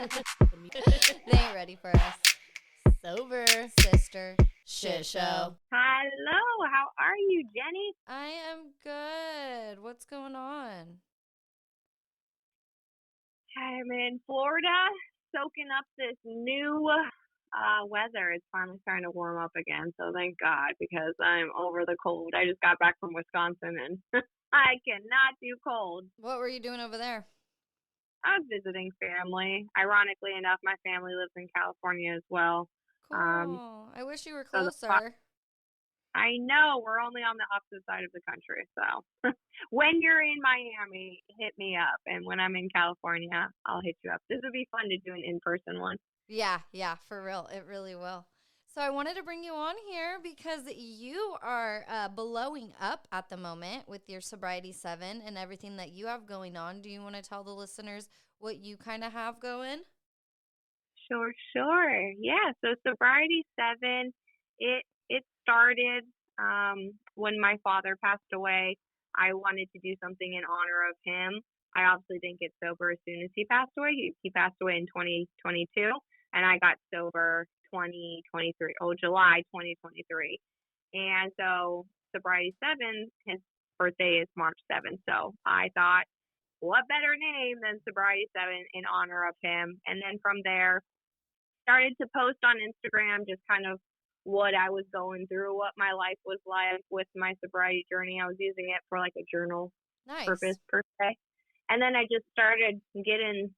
They ain't ready for us. Sober Sister Show. Hello, how are you, Jenny? I am good. What's going on? I'm in Florida, soaking up this new weather. It's finally starting to warm up again, so thank God, because I'm over the cold. I just got back from Wisconsin, and I cannot do cold. What were you doing over there? I was visiting family. Ironically enough, my family lives in California as well. Cool. I wish you were So closer. I know we're only on the opposite side of the country, so when you're in Miami, hit me up, and when I'm in California, I'll hit you up. This would be fun to do an in-person one. Yeah, for real. It really will. So I wanted to bring you on here because you are blowing up at the moment with your Sobriety 7 and everything that you have going on. Do you want to tell the listeners what you kind of have going? Sure. Yeah. So Sobriety 7, it started when my father passed away. I wanted to do something in honor of him. I obviously didn't get sober as soon as he passed away. He passed away in 2022, and I got sober 2023. Oh, July 2023. And so Sobriety 7, his birthday is March 7th. So I thought, what better name than Sobriety 7 in honor of him? And then from there, started to post on Instagram just kind of what I was going through, what my life was like with my sobriety journey. I was using it for like a journal purpose Nice. per se. And then I just started getting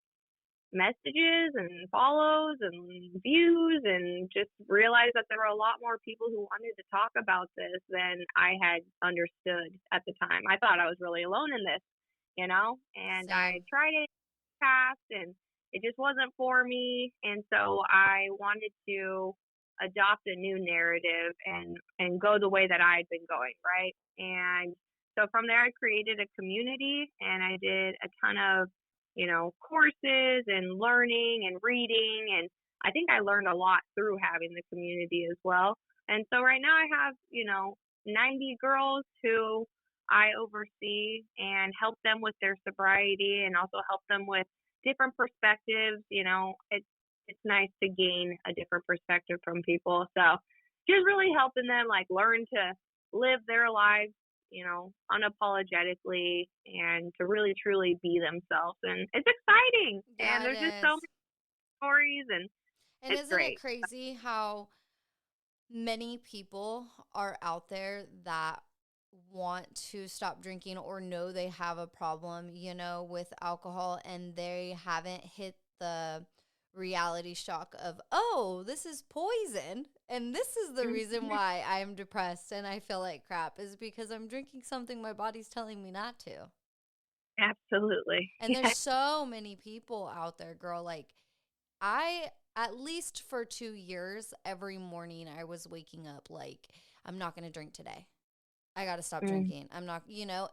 messages and follows and views, and just realized that there were a lot more people who wanted to talk about this than I had understood at the time. I thought I was really alone in this, and I Same. tried it past, and it just wasn't for me. And so I wanted to adopt a new narrative and go the way that I'd been going, right? And so from there, I created a community, and I did a ton of, courses and learning and reading. And I think I learned a lot through having the community as well. And so right now I have, 90 girls who I oversee and help them with their sobriety, and also help them with different perspectives. It's nice to gain a different perspective from people. So just really helping them like learn to live their lives, unapologetically, and to really truly be themselves. And it's exciting. Yeah, And it there's just so is. many stories, and And it's isn't it great. crazy how many people are out there that want to stop drinking or know they have a problem, with alcohol, and they haven't hit the reality shock of, oh, this is poison. And this is the reason why I'm depressed and I feel like crap, is because I'm drinking something my body's telling me not to. Absolutely. And there's so many people out there, girl. Like, at least for 2 years, every morning I was waking up like, I'm not going to drink today. I got to stop drinking. I'm not,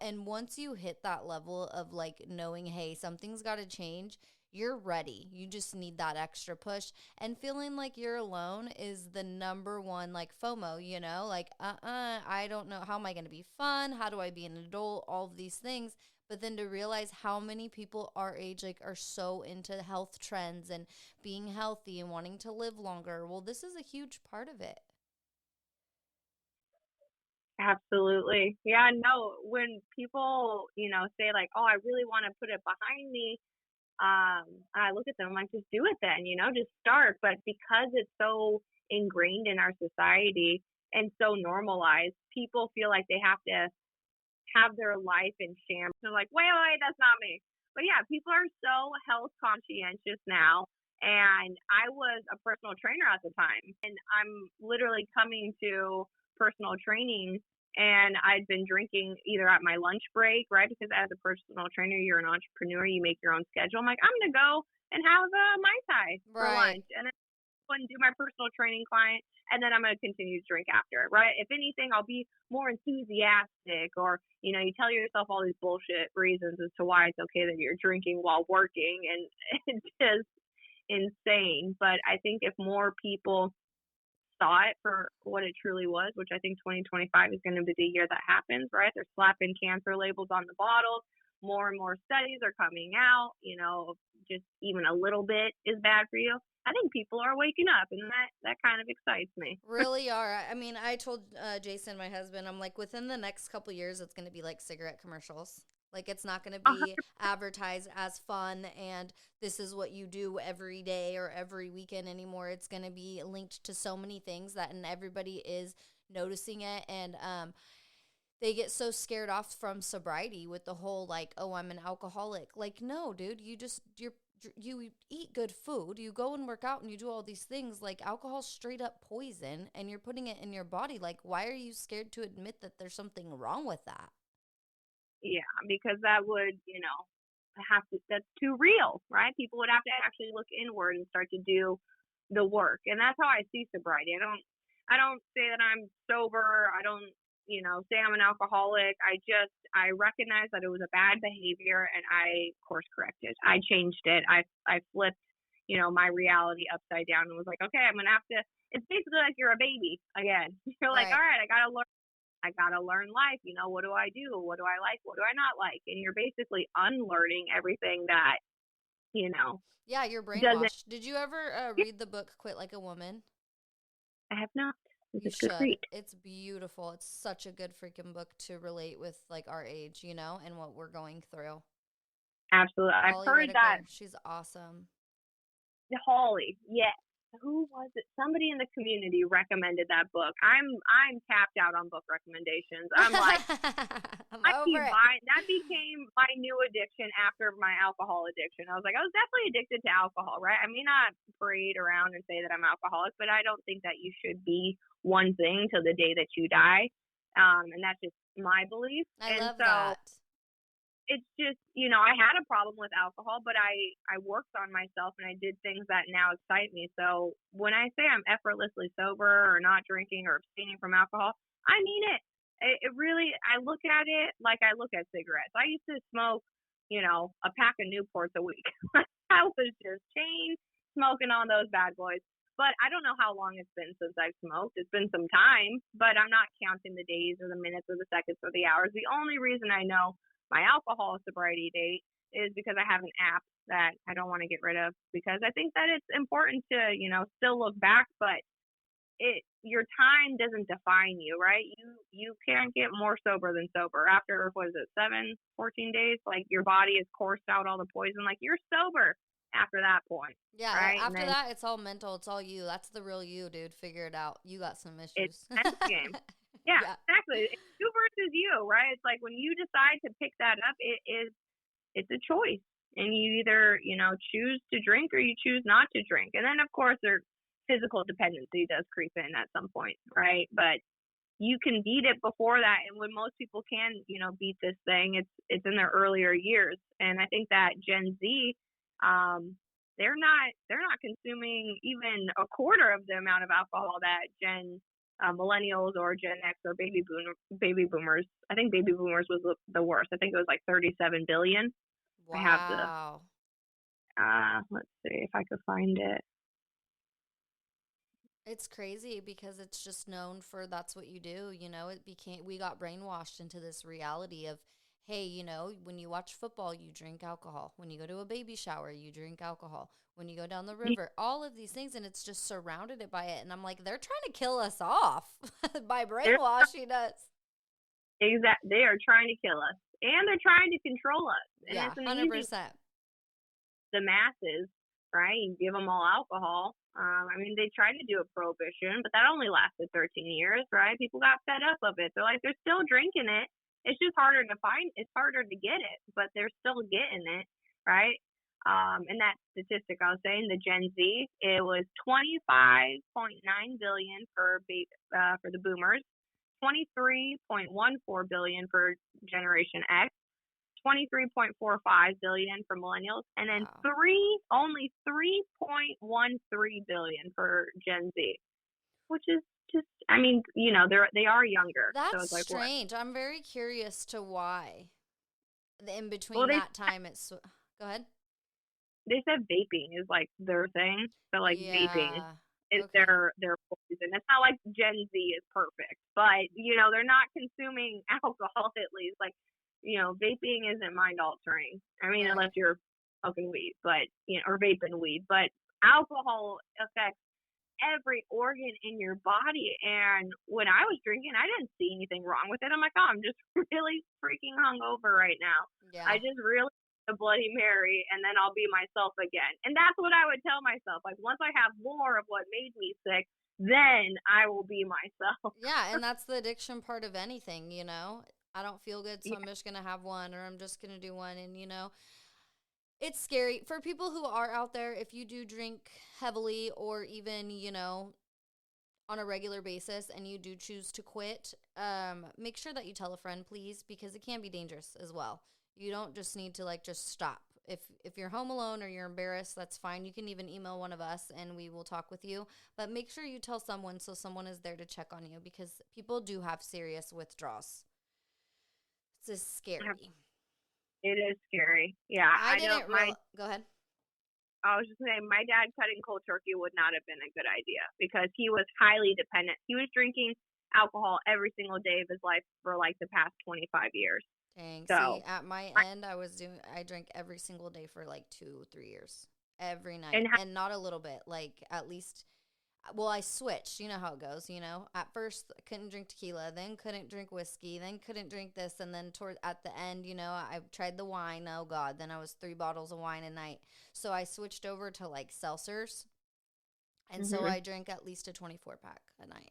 and once you hit that level of like knowing, hey, something's got to change, you're ready. You just need that extra push. And feeling like you're alone is the number one, like FOMO, like, I don't know. How am I going to be fun? How do I be an adult? All of these things. But then to realize how many people our age like are so into health trends and being healthy and wanting to live longer. Well, this is a huge part of it. Absolutely. Yeah, no, when people, say like, oh, I really want to put it behind me, I look at them like, just do it then, just start. But because it's so ingrained in our society and so normalized, people feel like they have to have their life in shambles. They're like, wait, that's not me. But yeah, people are so health conscientious now. And I was a personal trainer at the time, and I'm literally coming to personal training, and I'd been drinking either at my lunch break, right? Because as a personal trainer, you're an entrepreneur, you make your own schedule. I'm like, I'm going to go and have a Mai Tai for Right. lunch. And then and do my personal training client, and then I'm going to continue to drink after, right? If anything, I'll be more enthusiastic, or, you tell yourself all these bullshit reasons as to why it's okay that you're drinking while working, and it's just insane. But I think if more people saw it for what it truly was, which I think 2025 is going to be the year that happens, right? They're slapping cancer labels on the bottles. more and more studies are coming out, just even a little bit is bad for you. I think people are waking up, and that kind of excites me. Really are. I mean, I told Jason, my husband, I'm like, within the next couple years, it's going to be like cigarette commercials. Like, it's not going to be advertised as fun and this is what you do every day or every weekend anymore. It's going to be linked to so many things and everybody is noticing it. And they get so scared off from sobriety with the whole, like, oh, I'm an alcoholic. Like, no, dude, you eat good food, you go and work out, and you do all these things. Like, alcohol's straight up poison, and you're putting it in your body. Like, why are you scared to admit that there's something wrong with that? Yeah, because that would, that's too real, right? People would have to actually look inward and start to do the work. And that's how I see sobriety. I don't say that I'm sober. I don't, say I'm an alcoholic. I recognized that it was a bad behavior and I course corrected. I changed it. I flipped, my reality upside down and was like, okay, I'm going to have to, it's basically like you're a baby again. You're like, all right, I got to learn life. What do I do? What do I like? What do I not like? And you're basically unlearning everything that, Yeah, you're brainwashed. Did you ever read the book Quit Like a Woman? I have not. You should. It's beautiful. It's such a good freaking book to relate with, like, our age, and what we're going through. Absolutely. I've heard that. She's awesome. Holly, yes. Who was it? Somebody in the community recommended that book. I'm tapped out on book recommendations. I'm like, that became my new addiction after my alcohol addiction. I was like, I was definitely addicted to alcohol, right? I may not parade around and say that I'm alcoholic, but I don't think that you should be one thing till the day that you die. And that's just my belief. I love that. It's just, I had a problem with alcohol, but I worked on myself and I did things that now excite me. So when I say I'm effortlessly sober or not drinking or abstaining from alcohol, I mean it. It really, I look at it like I look at cigarettes. I used to smoke, a pack of Newports a week. I was just chain smoking on those bad boys. But I don't know how long it's been since I've smoked. It's been some time, but I'm not counting the days or the minutes or the seconds or the hours. The only reason I know my alcohol sobriety date is because I have an app that I don't want to get rid of, because I think that it's important to, still look back, but your time doesn't define you, right? You can't get more sober than sober. After, 14 days, like, your body has coursed out all the poison, like, you're sober after that point. Yeah, right? After that, it's all mental. It's all you. That's the real you, dude. Figure it out. You got some issues. It's that game. Yeah, exactly. It's you versus you, right? It's like when you decide to pick that up, it's a choice. And you either, choose to drink or you choose not to drink. And then, of course, their physical dependency does creep in at some point, right? But you can beat it before that. And when most people can, beat this thing, it's in their earlier years. And I think that Gen Z, they're not consuming even a quarter of the amount of alcohol that millennials or Gen X or baby boomers. I think baby boomers was the worst. I think it was like 37 billion. Wow. I have let's see if I could find it. It's crazy because it's just known for that's what you do. We got brainwashed into this reality of, hey, when you watch football, you drink alcohol. When you go to a baby shower, you drink alcohol. When you go down the river, all of these things, and it's just surrounded it by it. And I'm like, they're trying to kill us off by brainwashing us. Exactly. They are trying to kill us. And they're trying to control us. And yeah, 100%. The masses, right? You give them all alcohol. They tried to do a prohibition, but that only lasted 13 years, right? People got fed up of it. They're like, they're still drinking it. It's just harder to find. It's harder to get it, but they're still getting it, right? And that statistic I was saying, the Gen Z, it was 25.9 billion for the boomers, 23.14 billion for Generation X, 23.45 billion for millennials, and then only 3.13 billion for Gen Z, which is just, they are younger. That's so it's like, strange. What? I'm very curious to why. In between that time, it's go ahead. They said vaping is like their thing. So like vaping is their poison. It's not like Gen Z is perfect, but they're not consuming alcohol at least. Like, vaping isn't mind altering. I mean, Right. unless you're smoking weed, but or vaping weed, but alcohol affects every organ in your body. And when I was drinking, I didn't see anything wrong with it. I'm like, oh, I'm just really freaking hungover right now. Yeah. I just really need a Bloody Mary, and then I'll be myself again. And that's what I would tell myself. Like, once I have more of what made me sick, then I will be myself. Yeah, and that's the addiction part of anything, I don't feel good, so Yeah. I'm just going to have one, or I'm just going to do one. And, it's scary for people who are out there. If you do drink heavily, or even, on a regular basis, and you do choose to quit, make sure that you tell a friend, please, because it can be dangerous as well. You don't just need to just stop. If you're home alone or you're embarrassed, that's fine. You can even email one of us and we will talk with you. But make sure you tell someone, so someone is there to check on you, because people do have serious withdrawals. It's just scary. It is scary. Yeah, I didn't real. Go ahead. I was just saying, my dad cutting cold turkey would not have been a good idea because he was highly dependent. He was drinking alcohol every single day of his life for like the past 25 years. Dang. See, So, at my end, I drank every single day for like 2, 3 years, every night, and and not a little bit, like at least. Well, I switched. You know how it goes. At first I couldn't drink tequila, then couldn't drink whiskey, then couldn't drink this, and then at the end, I tried the wine. Oh God, then I was 3 bottles of wine a night. So I switched over to like seltzers, and so mhm, I drank at least a 24 pack a night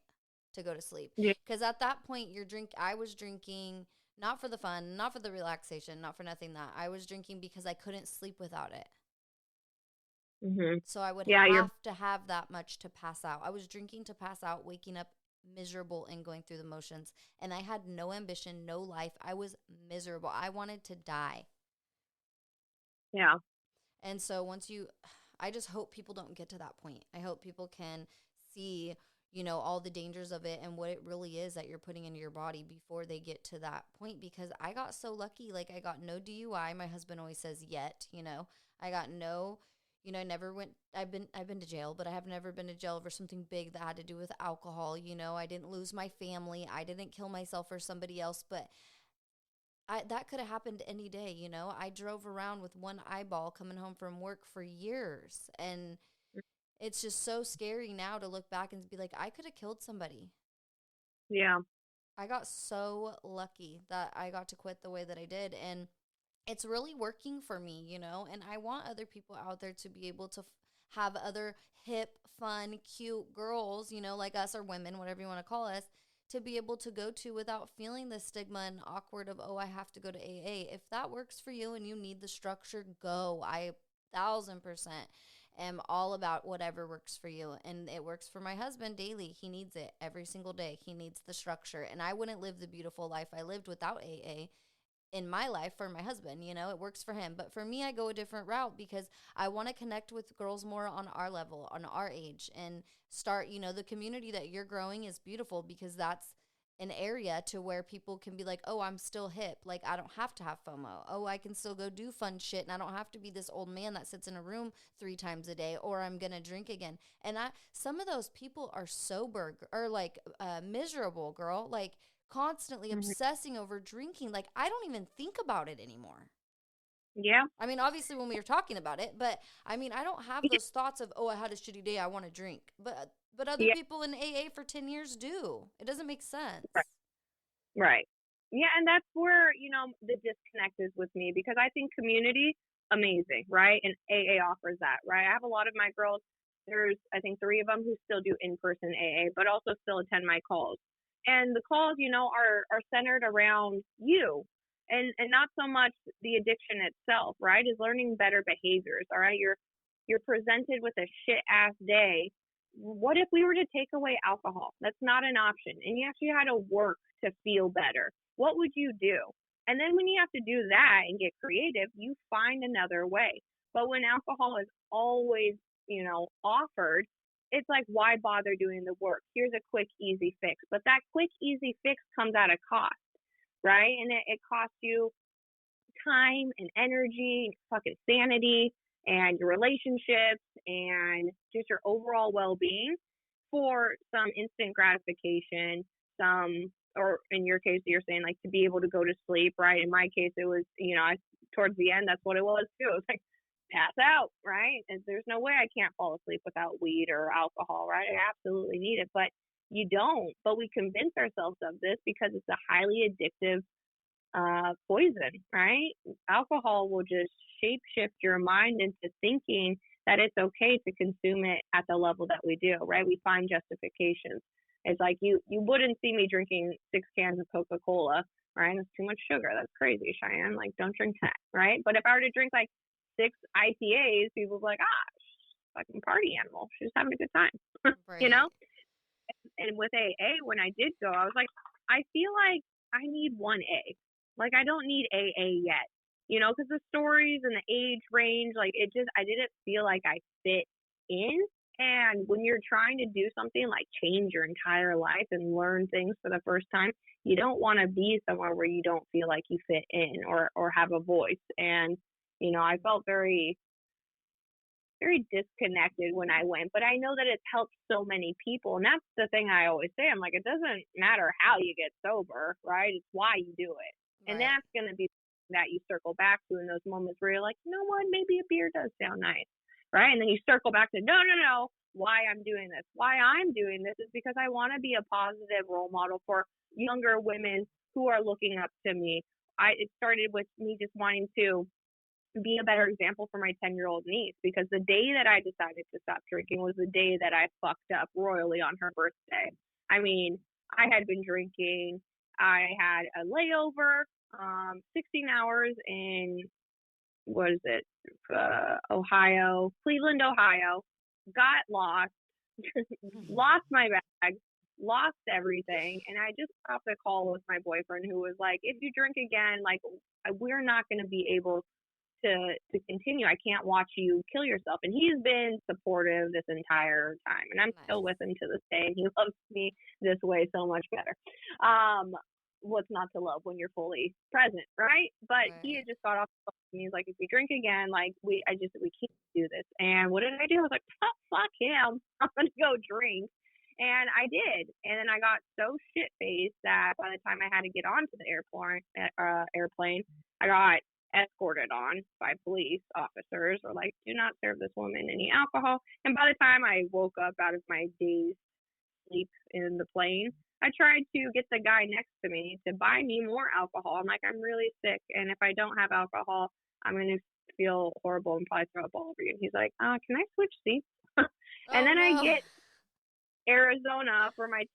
to go to sleep. yeah, Because at that point, I was drinking not for the fun, not for the relaxation, not for nothing. That I was drinking because I couldn't sleep without it. mhm, So I would yeah, you're have to have that much to pass out. I was drinking to pass out, waking up miserable and going through the motions. And I had no ambition, no life. I was miserable. I wanted to die. yeah, And so I just hope people don't get to that point. I hope people can see, all the dangers of it and what it really is that you're putting into your body before they get to that point. Because I got so lucky. Like, I got no DUI. My husband always says yet, I got no, I never went, I've been to jail, but I have never been to jail for something big that had to do with alcohol. I didn't lose my family. I didn't kill myself or somebody else, but that could have happened any day. I drove around with one eyeball coming home from work for years. And it's just so scary now to look back and be like, I could have killed somebody. yeah, I got so lucky that I got to quit the way that I did. And it's really working for me, and I want other people out there to be able to have other hip, fun, cute girls, like us, or women, whatever you want to call us, to be able to go to without feeling the stigma and awkward of, oh, I have to go to AA. If that works for you and you need the structure, go. I 1,000% am all about whatever works for you. And it works for my husband daily. He needs it every single day. He needs the structure. And I wouldn't live the beautiful life I lived without AA in my life for my husband. It works for him. But for me, I go a different route because I want to connect with girls more on our level, on our age, and start, the community that you're growing is beautiful, because that's an area to where people can be like, oh, I'm still hip. Like, I don't have to have FOMO. Oh, I can still go do fun shit, and I don't have to be this old man that sits in a room 3 times a day, or I'm going to drink again. And some of those people are sober, or like miserable, girl. Like, constantly mhm, obsessing over drinking. Like, I don't even think about it anymore. yeah, I mean, obviously when we were talking about it, but I mean, I don't have those thoughts of, oh, I had a shitty day, I want to drink. But other yeah, people in AA for 10 years do. It doesn't make sense. right, right. Yeah, and that's where the disconnect is with me because I think community amazing, right? And AA offers that, right? I have a lot of my girls. There's I think 3 of them who still do in-person AA, but also still attend my calls. And the calls, are centered around you, and not so much the addiction itself, right? Is learning better behaviors. All right, you're presented with a shit ass day. What if we were to take away alcohol? That's not an option, and you actually had to work to feel better. What would you do? And then when you have to do that and get creative, you find another way. But when alcohol is always, offered, it's like, why bother doing the work? Here's a quick, easy fix. But that quick, easy fix comes at a cost, right? And it costs you time and energy, fucking sanity, and your relationships, and just your overall well being for some instant gratification, some or in your case, you're saying like to be able to go to sleep, right? In my case, it was, towards the end, that's what it was too. It was like pass out, right? And there's no way I can't fall asleep without weed or alcohol, right? I absolutely need it, but you don't. But we convince ourselves of this because it's a highly addictive poison, right? Alcohol will just shape shift your mind into thinking that it's okay to consume it at the level that we do, right? We find justifications. It's like you wouldn't see me drinking 6 cans of Coca-Cola, right? That's too much sugar. That's crazy, Cheyenne. Like, don't drink that, right? But if I were to drink like 6 IPAs, people would be like, fucking party animal. She's having a good time, you Right. know? And with AA, when I did go, I was like, I feel like I need 1A. Like, I don't need AA yet, because the stories and the age range, like, I didn't feel like I fit in. And when you're trying to do something like change your entire life and learn things for the first time, you don't want to be somewhere where you don't feel like you fit in or have a voice. And, I felt very very disconnected when I went, but I know that it's helped so many people. And that's the thing I always say. I'm like, it doesn't matter how you get sober, right? It's why you do it. And Right. that's going to be that you circle back to in those moments where you're like, you know what, maybe a beer does sound nice, right? And then you circle back to, no, no, no, why I'm doing this. Why I'm doing this is because I want to be a positive role model for younger women who are looking up to me. It started with me just wanting to be a better example for my 10-year-old niece, because the day that I decided to stop drinking was the day that I fucked up royally on her birthday. I mean, I had been drinking. I had a layover, 16 hours in, what is it, Ohio, Cleveland, Ohio. Got lost, lost my bag, lost everything. And I just got off the call with my boyfriend, who was like, if you drink again, like, we're not going to be able to continue. I can't watch you kill yourself. And he's been supportive this entire time, and I'm still Nice. with him to this day, and he loves me this way so much better. What's not to love when you're fully present, right? But he Right. had just got off the phone, and he's like, if we drink again, like, we can't do this. And what did I do? I was like, fuck him, I'm gonna go drink. And I did. And then I got so shit faced that by the time I had to get onto the airplane, I got escorted on by police officers, were like, do not serve this woman any alcohol. And by the time I woke up out of my day's sleep in the plane, I tried to get the guy next to me to buy me more alcohol. I'm like, I'm really sick, and if I don't have alcohol, I'm going to feel horrible and probably throw up all over you. And he's like, can I switch seats? And Oh then I no. get Arizona for my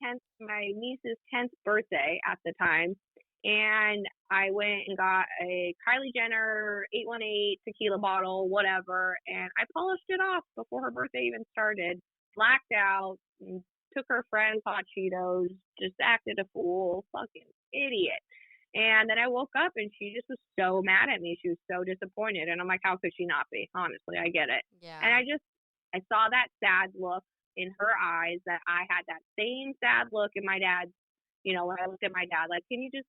niece's 10th birthday at the time. And I went and got a Kylie Jenner 818 tequila bottle, whatever, and I polished it off before her birthday even started. Blacked out, and took her friend's hot Cheetos, just acted a fool, fucking idiot. And then I woke up and she just was so mad at me. She was so disappointed. And I'm like, how could she not be? Honestly, I get it. And Yeah. I saw that sad look in her eyes, that I had that same sad look in my dad's, when I looked at my dad, like, can you just,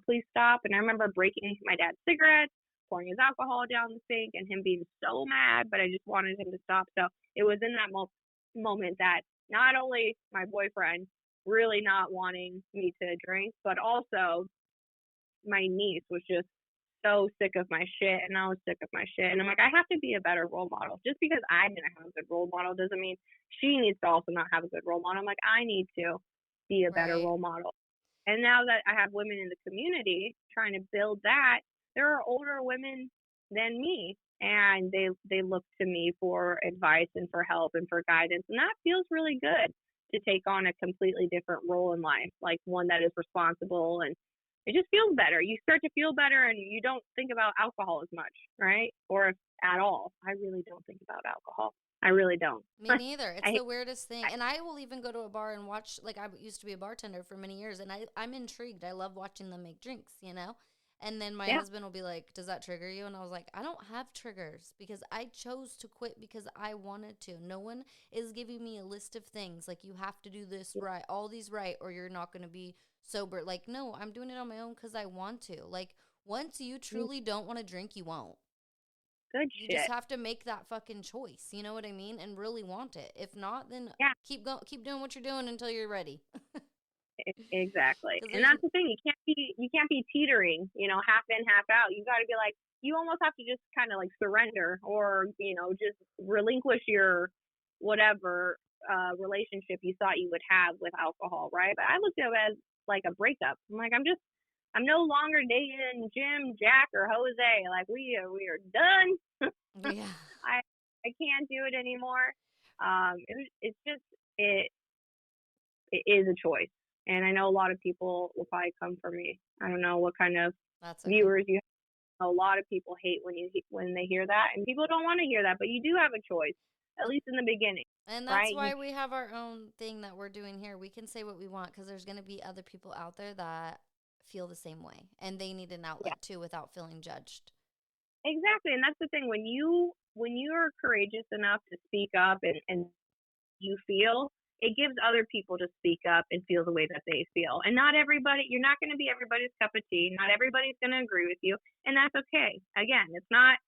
please stop? And I remember breaking my dad's cigarettes, pouring his alcohol down the sink, and him being so mad, but I just wanted him to stop. So it was in that moment that not only my boyfriend really not wanting me to drink, but also my niece was just so sick of my shit, and I was sick of my shit. And I'm like, I have to be a better role model. Just because I didn't have a good role model doesn't mean she needs to also not have a good role model. I'm like, I need to be a better Right. role model. And now that I have women in the community trying to build that, there are older women than me, and they look to me for advice and for help and for guidance, and that feels really good to take on a completely different role in life, like one that is responsible, and it just feels better. You start to feel better, and you don't think about alcohol as much, right? Or if at all. I really don't think about alcohol. I really don't. Me neither. It's I, the weirdest thing. And I will even go to a bar and watch, like, I used to be a bartender for many years, and I'm intrigued. I love watching them make drinks, you know? And then my yeah, husband will be like, does that trigger you? And I was like, I don't have triggers because I chose to quit because I wanted to. No one is giving me a list of things. Like, you have to do this right, all these right, or you're not going to be sober. Like, no, I'm doing it on my own because I want to. Like, once you truly don't want to drink, you won't. good You just shit. have to make that fucking choice. You know what I mean? And really want it. If not, then Yeah. keep doing what you're doing until you're ready. Exactly. Because And there's, that's the thing. You can't be teetering, half in, half out. You got to be like, you almost have to just kind of like surrender, or, just relinquish your whatever relationship you thought you would have with alcohol, right? But I looked at it as like a breakup. I'm like, I'm no longer dating Jim, Jack, or Jose. Like, we are done. yeah. I can't do it anymore. It's just it is a choice. And I know a lot of people will probably come for me. I don't know what kind of That's okay. viewers you have. A lot of people hate when they hear that, and people don't want to hear that. But you do have a choice, at least in the beginning, And that's right? why we have our own thing that we're doing here. We can say what we want because there's going to be other people out there that feel the same way. And they need an Yeah, outlet too without feeling judged. exactly. And that's the thing, when you're courageous enough to speak up, and you feel, it gives other people to speak up and feel the way that they feel. And not everybody, you're not going to be everybody's cup of tea. Not everybody's going to agree with you. And that's okay. Again, it's not,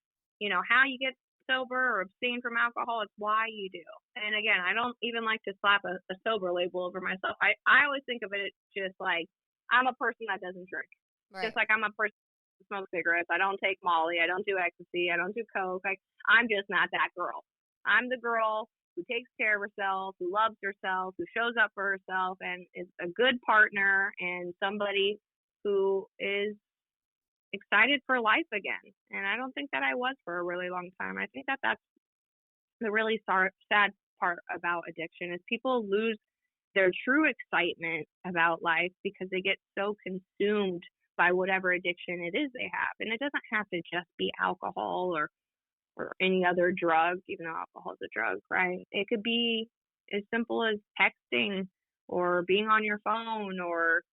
how you get sober or abstain from alcohol. It's why you do. And again, I don't even like to slap a sober label over myself. I always think of it just like I'm a person that doesn't drink. Just Right. like I'm a person that smokes cigarettes. I don't take Molly. I don't do ecstasy. I don't do coke. I'm just not that girl. I'm the girl who takes care of herself, who loves herself, who shows up for herself, and is a good partner and somebody who is excited for life again. And I don't think that I was for a really long time. I think that that's the really sad part about addiction is people lose their true excitement about life because they get so consumed by whatever addiction it is they have. And it doesn't have to just be alcohol or any other drug, even though alcohol is a drug, right? It could be as simple as texting or being on your phone or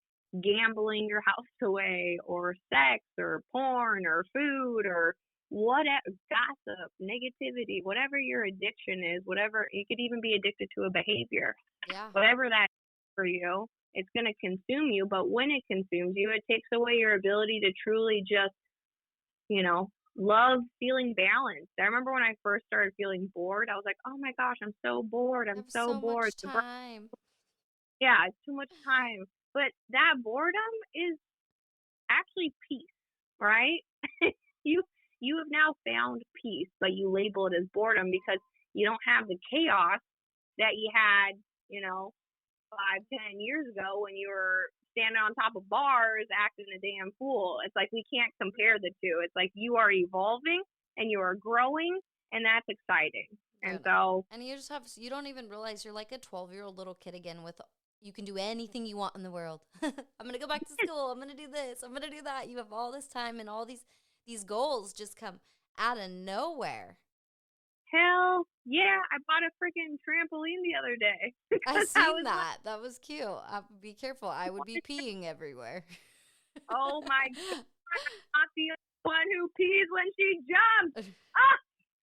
gambling your house away or sex or porn or food or whatever, gossip, negativity, whatever your addiction is, whatever, you could even be addicted to a behavior, Yeah. whatever that is for you, it's going to consume you. But when it consumes you, it takes away your ability to truly just, you know, love feeling balanced. I remember when I first started feeling bored, I was like, oh my gosh, I'm so bored. I I'm have so so bored. much time. Yeah, it's too much time. But that boredom is actually peace, right? you you have now found peace, but you label it as boredom because you don't have the chaos that you had, 5, 10 years ago when you were standing on top of bars acting a damn fool. It's like we can't compare the two. It's like you are evolving and you are growing, and that's exciting. And Good. so, And you don't even realize you're like a 12-year-old little kid again with, you can do anything you want in the world. I'm going to go back to school. I'm going to do this. I'm going to do that. You have all this time and all these goals just come out of nowhere. hell yeah, I bought a freaking trampoline the other day I because I seen was like, that. That was cute. Be careful. I would be peeing everywhere. oh my god, I'm not the one who pees when she jumps. Ah,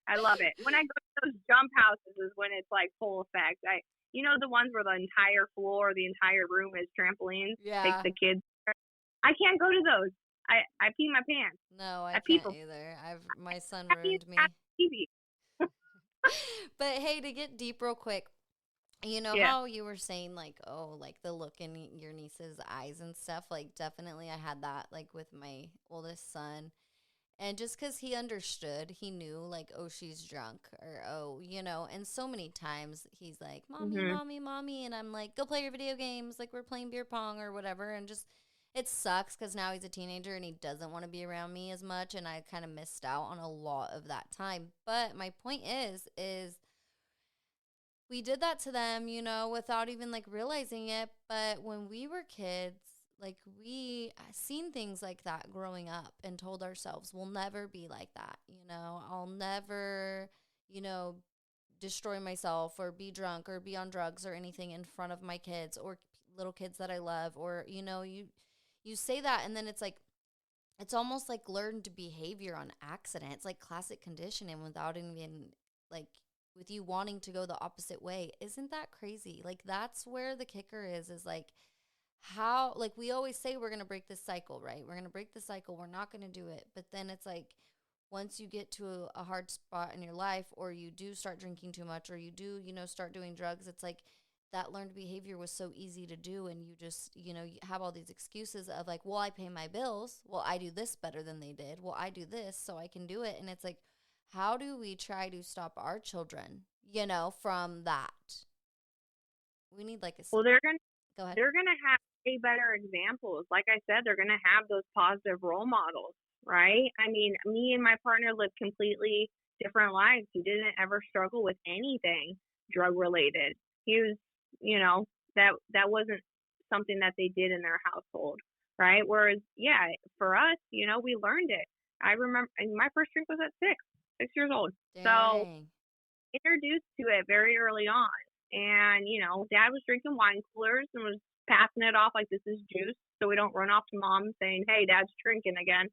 I love it. When I go to those jump houses is when it's like full effect. The ones where the entire floor, the entire room is trampolines. Take Yeah. the kids. I can't go to those. I pee my pants. No, I I pee can't for either. My son I pee ruined at me. TV. But hey, to get deep real quick, you know Yeah. how you were saying like, oh, like the look in your niece's eyes and stuff? Like definitely I had that like with my oldest son. And just because he understood, he knew like, oh, she's drunk or, oh, and so many times he's like, mommy, Mhm. mommy, mommy. And I'm like, go play your video games. Like we're playing beer pong or whatever. And just, it sucks because now he's a teenager and he doesn't want to be around me as much. And I kind of missed out on a lot of that time. But my point is we did that to them, without even like realizing it. But when we were kids, like we seen things like that growing up and told ourselves we'll never be like that. I'll never, you know, destroy myself or be drunk or be on drugs or anything in front of my kids or little kids that I love. Or, you say that and then it's like, it's almost like learned behavior on accident. It's like classic conditioning without even like with you wanting to go the opposite way. Isn't that crazy? Like that's where the kicker is like how, like we always say we're going to break this cycle, right? We're going to break the cycle. We're not going to do it. But then it's like once you get to a hard spot in your life or you do start drinking too much or you do, start doing drugs, it's like that learned behavior was so easy to do, and you just, you have all these excuses of like, well, I pay my bills, well, I do this better than they did, well, I do this so I can do it. And it's like, how do we try to stop our children, from that? We need like a Well, go ahead. they're gonna have way better examples. Like I said, they're gonna have those positive role models, right? I mean, me and my partner lived completely different lives. He didn't ever struggle with anything drug related. He was, you know, that wasn't something that they did in their household, right? Whereas, yeah, for us, we learned it. I remember my first drink was at 6 years old. So Dang. introduced to it very early on. And, dad was drinking wine coolers and was passing it off like this is juice so we don't run off to mom saying, hey, dad's drinking again.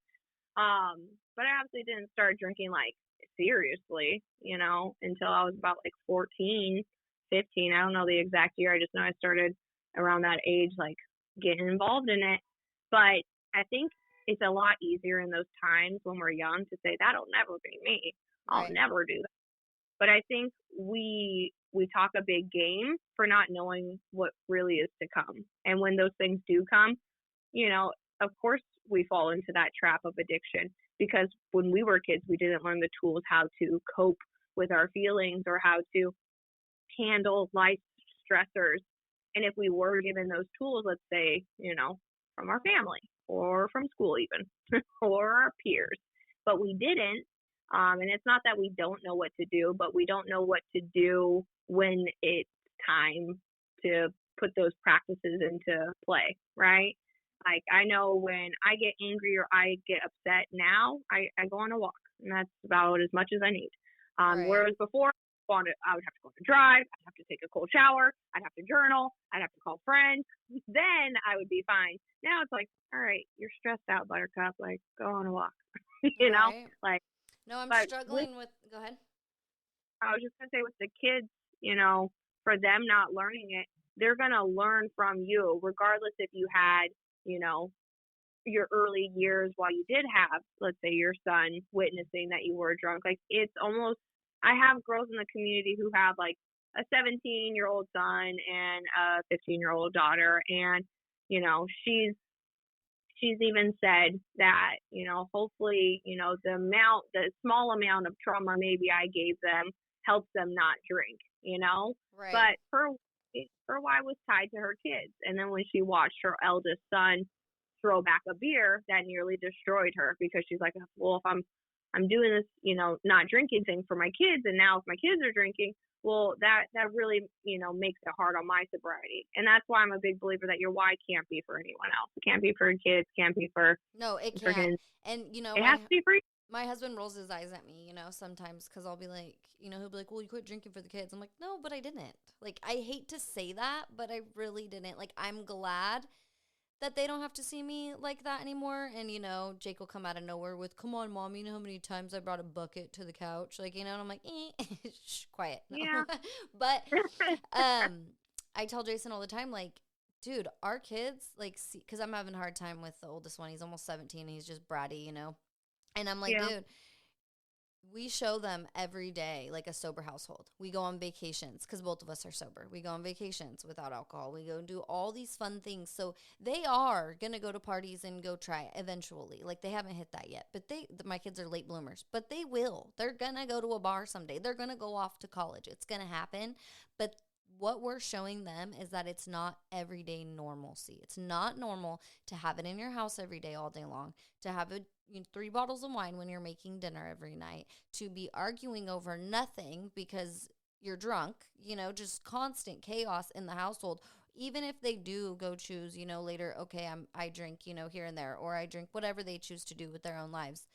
But I obviously didn't start drinking like seriously, until I was about like 14, 15. I don't know the exact year. I just know I started around that age, like getting involved in it. But I think it's a lot easier in those times when we're young to say, that'll never be me. I'll Right. never do that. But I think we talk a big game for not knowing what really is to come. And when those things do come, of course we fall into that trap of addiction, because when we were kids, we didn't learn the tools how to cope with our feelings or how to handle life stressors. And if we were given those tools, let's say, from our family or from school even, or our peers, but we didn't, and it's not that we don't know what to do, but we don't know what to do when it's time to put those practices into play, right? Like, I know when I get angry or I get upset now, I go on a walk, and that's about as much as I need. Right. Whereas before, I would have to go on a drive, I'd have to take a cold shower, I'd have to journal, I'd have to call friends, then I would be fine. Now it's like, all right, you're stressed out, Buttercup, like, go on a walk, Right. like, No, I'm but with, struggling with, go ahead. I was just gonna say with the kids, for them not learning it, they're gonna learn from you, regardless if you had, you know, your early years while you did have, let's say, your son witnessing that you were drunk. Like, it's almost, I have girls in the community who have like a 17-year-old son and a 15-year-old daughter, and she's even said that, hopefully, the small amount of trauma maybe I gave them helps them not drink, Right. but her why was tied to her kids. And then when she watched her eldest son throw back a beer, that nearly destroyed her, because she's like, well, if I'm doing this, not drinking thing for my kids, and now if my kids are drinking, well, that really, makes it hard on my sobriety. And that's why I'm a big believer that your why can't be for anyone else. It can't be for your kids, can't be for No, it can't. freaking, And it has to be for you. my husband rolls his eyes at me, sometimes, because I'll be like, he'll be like, well, you quit drinking for the kids. I'm like, no, but I didn't. Like, I hate to say that, but I really didn't. Like, I'm glad that they don't have to see me like that anymore. And, Jake will come out of nowhere with, come on, Mom, you know how many times I brought a bucket to the couch? Like, and I'm like, shh, quiet. No. Yeah. But I tell Jason all the time, like, dude, our kids, like, because I'm having a hard time with the oldest one. He's almost 17. He's just bratty, And I'm like, Yeah. dude, we show them every day, like a sober household. We go on vacations because both of us are sober. We go on vacations without alcohol. We go and do all these fun things. So they are going to go to parties and go try it eventually. Like, they haven't hit that yet, but my kids are late bloomers, but they will. They're going to go to a bar someday. They're going to go off to college. It's going to happen. But what we're showing them is that it's not everyday normalcy. It's not normal to have it in your house every day, all day long, to have 3 bottles of wine when you're making dinner every night, to be arguing over nothing because you're drunk, just constant chaos in the household. Even if they do go choose, later, okay, I drink, here and there, or I drink whatever they choose to do with their own lives.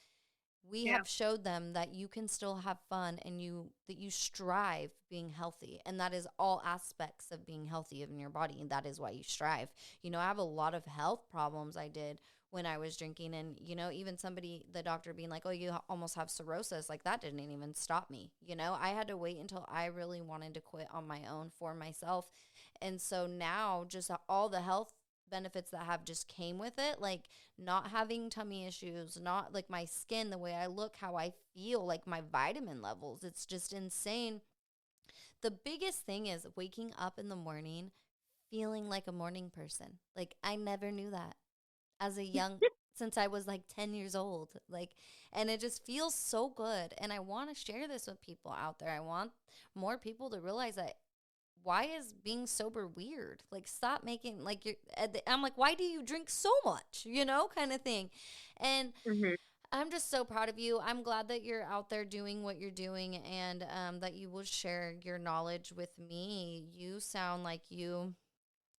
We Yeah. have showed them that you can still have fun, and that you strive being healthy. And that is all aspects of being healthy in your body. And that is why you strive. I have a lot of health problems I did when I was drinking. And, even the doctor being like, oh, you almost have cirrhosis. Like, that didn't even stop me. I had to wait until I really wanted to quit on my own for myself. And so now just all the health benefits that have just came with it, like not having tummy issues, not like my skin, the way I look, how I feel, like my vitamin levels. It's just insane the biggest thing is waking up in the morning feeling like a morning person. Like, I never knew that as a young, since I was like 10 years old. Like, and it just feels so good. And I want to share this with people out there. I want more people to realize that why is being sober weird? Like, stop making, like, I'm like, why do you drink so much? Kind of thing. And Mhm. I'm just so proud of you. I'm glad that you're out there doing what you're doing, and that you will share your knowledge with me. You sound like you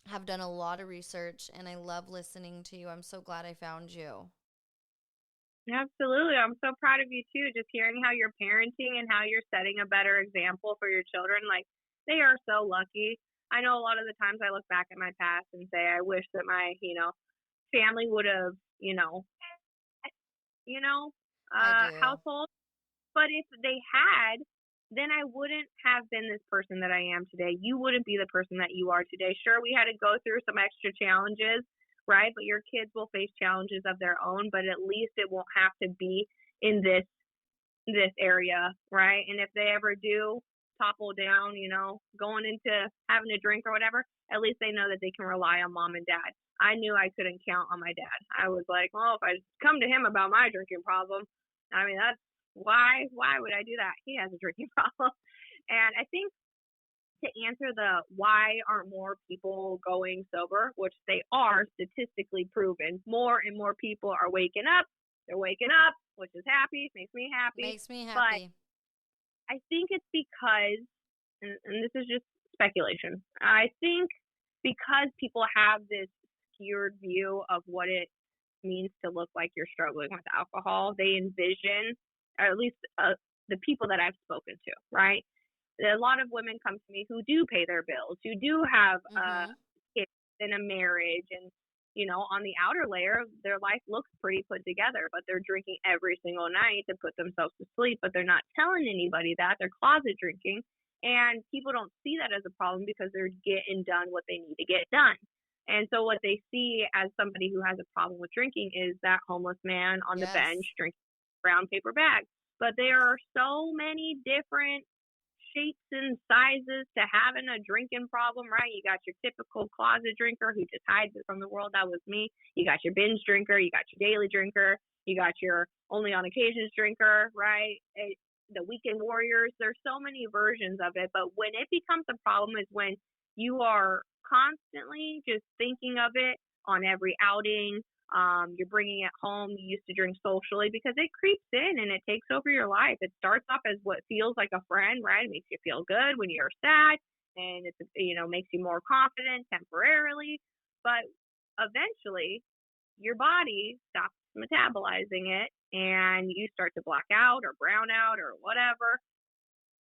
have done a lot of research, and I love listening to you. I'm so glad I found you. Absolutely. I'm so proud of you too, just hearing how you're parenting and how you're setting a better example for your children. Like, they are so lucky. I know a lot of the times I look back at my past and say, I wish that my, family would have, you know, I do. household. But if they had, then I wouldn't have been this person that I am today. You wouldn't be the person that you are today. Sure, we had to go through some extra challenges, right? But your kids will face challenges of their own, but at least it won't have to be in this area, right? And if they ever do topple down, going into having a drink or whatever, at least they know that they can rely on mom and dad. I knew I couldn't count on my dad. I was like, well, if I come to him about my drinking problem, I mean, that's why would I do that? He has a drinking problem. And I think to answer the why aren't more people going sober, which they are statistically proven, more and more people are waking up. They're waking up, which is happy, makes me happy. Makes me But happy. I think it's because, and this is just speculation, I think because people have this skewed view of what it means to look like you're struggling with alcohol, they envision, or at least the people that I've spoken to, right? A lot of women come to me who do pay their bills, who do have Mm-hmm. kids and a marriage, and on the outer layer, their life looks pretty put together, but they're drinking every single night to put themselves to sleep, but they're not telling anybody that. They're closet drinking, and people don't see that as a problem because they're getting done what they need to get done. And so what they see as somebody who has a problem with drinking is that homeless man on the bench Yes. drinking brown paper bag. But there Yes. are so many different shapes and sizes to having a drinking problem, right? You got your typical closet drinker who just hides it from the world. That was me. You got your binge drinker. You got your daily drinker. You got your only on occasions drinker, right? The weekend warriors. There's so many versions of it. But when it becomes a problem is when you are constantly just thinking of it on every outing, you're bringing it home. You used to drink socially because it creeps in and it takes over your life. It starts off as what feels like a friend, right? It makes you feel good when you're sad, and it's makes you more confident temporarily, but eventually your body stops metabolizing it and you start to black out or brown out or whatever,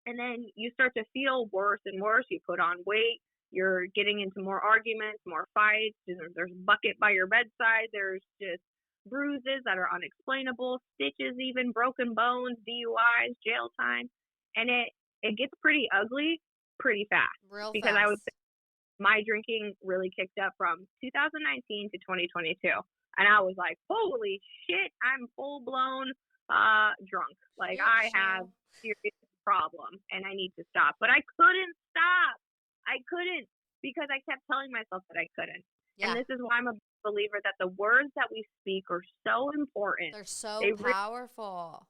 and then you start to feel worse and worse. You put on weight. You're getting into more arguments, more fights. There's a bucket by your bedside. There's just bruises that are unexplainable, stitches, even broken bones, DUIs, jail time, and it gets pretty ugly pretty fast. Real Because I would fast. say my drinking really kicked up from 2019 to 2022, and I was like, holy shit, I'm full blown drunk. Like, Yep, I have so serious problem and I need to stop. But I couldn't stop. I couldn't because I kept telling myself that I couldn't. And yeah, this is why I'm a believer that the words that we speak are so important. they're so They powerful.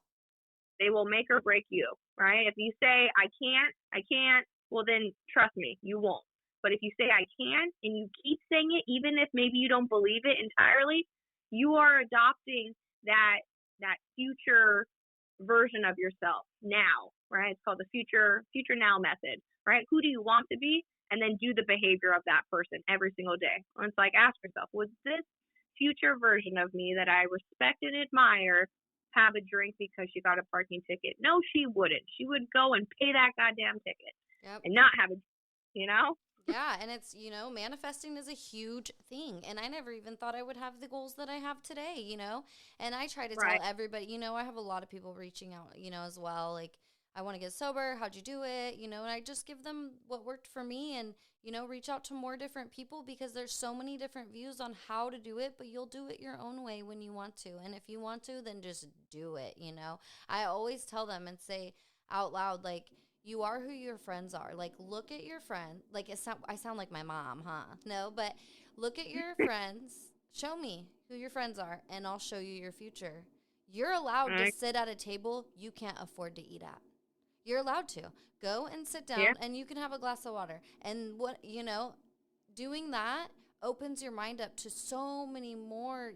they will make or break you, right? If you say I can't, well then trust me, you won't. But if you say I can and you keep saying it, even if maybe you don't believe it entirely, you are adopting that future version of yourself now, right? It's called the future now method, right? Who do you want to be? And then do the behavior of that person every single day. And it's like, ask yourself, was this future version of me that I respect and admire have a drink because she got a parking ticket? No, she wouldn't. She would go and pay that goddamn ticket Yep. and not have a, you know? Yeah, and it's, manifesting is a huge thing. And I never even thought I would have the goals that I have today. And I try to tell Right. everybody, I have a lot of people reaching out, as well. Like, I want to get sober. How'd you do it? And I just give them what worked for me and, reach out to more different people because there's so many different views on how to do it, but you'll do it your own way when you want to. And if you want to, then just do it. I always tell them and say out loud, like, You are who your friends are. Like, look at your friend. Like, I sound like my mom, huh? No, but look at your friends. Show me who your friends are, and I'll show you your future. You're allowed to Right? sit at a table you can't afford to eat at. You're allowed to. Go and sit Yeah. down, and you can have a glass of water. And doing that opens your mind up to so many more.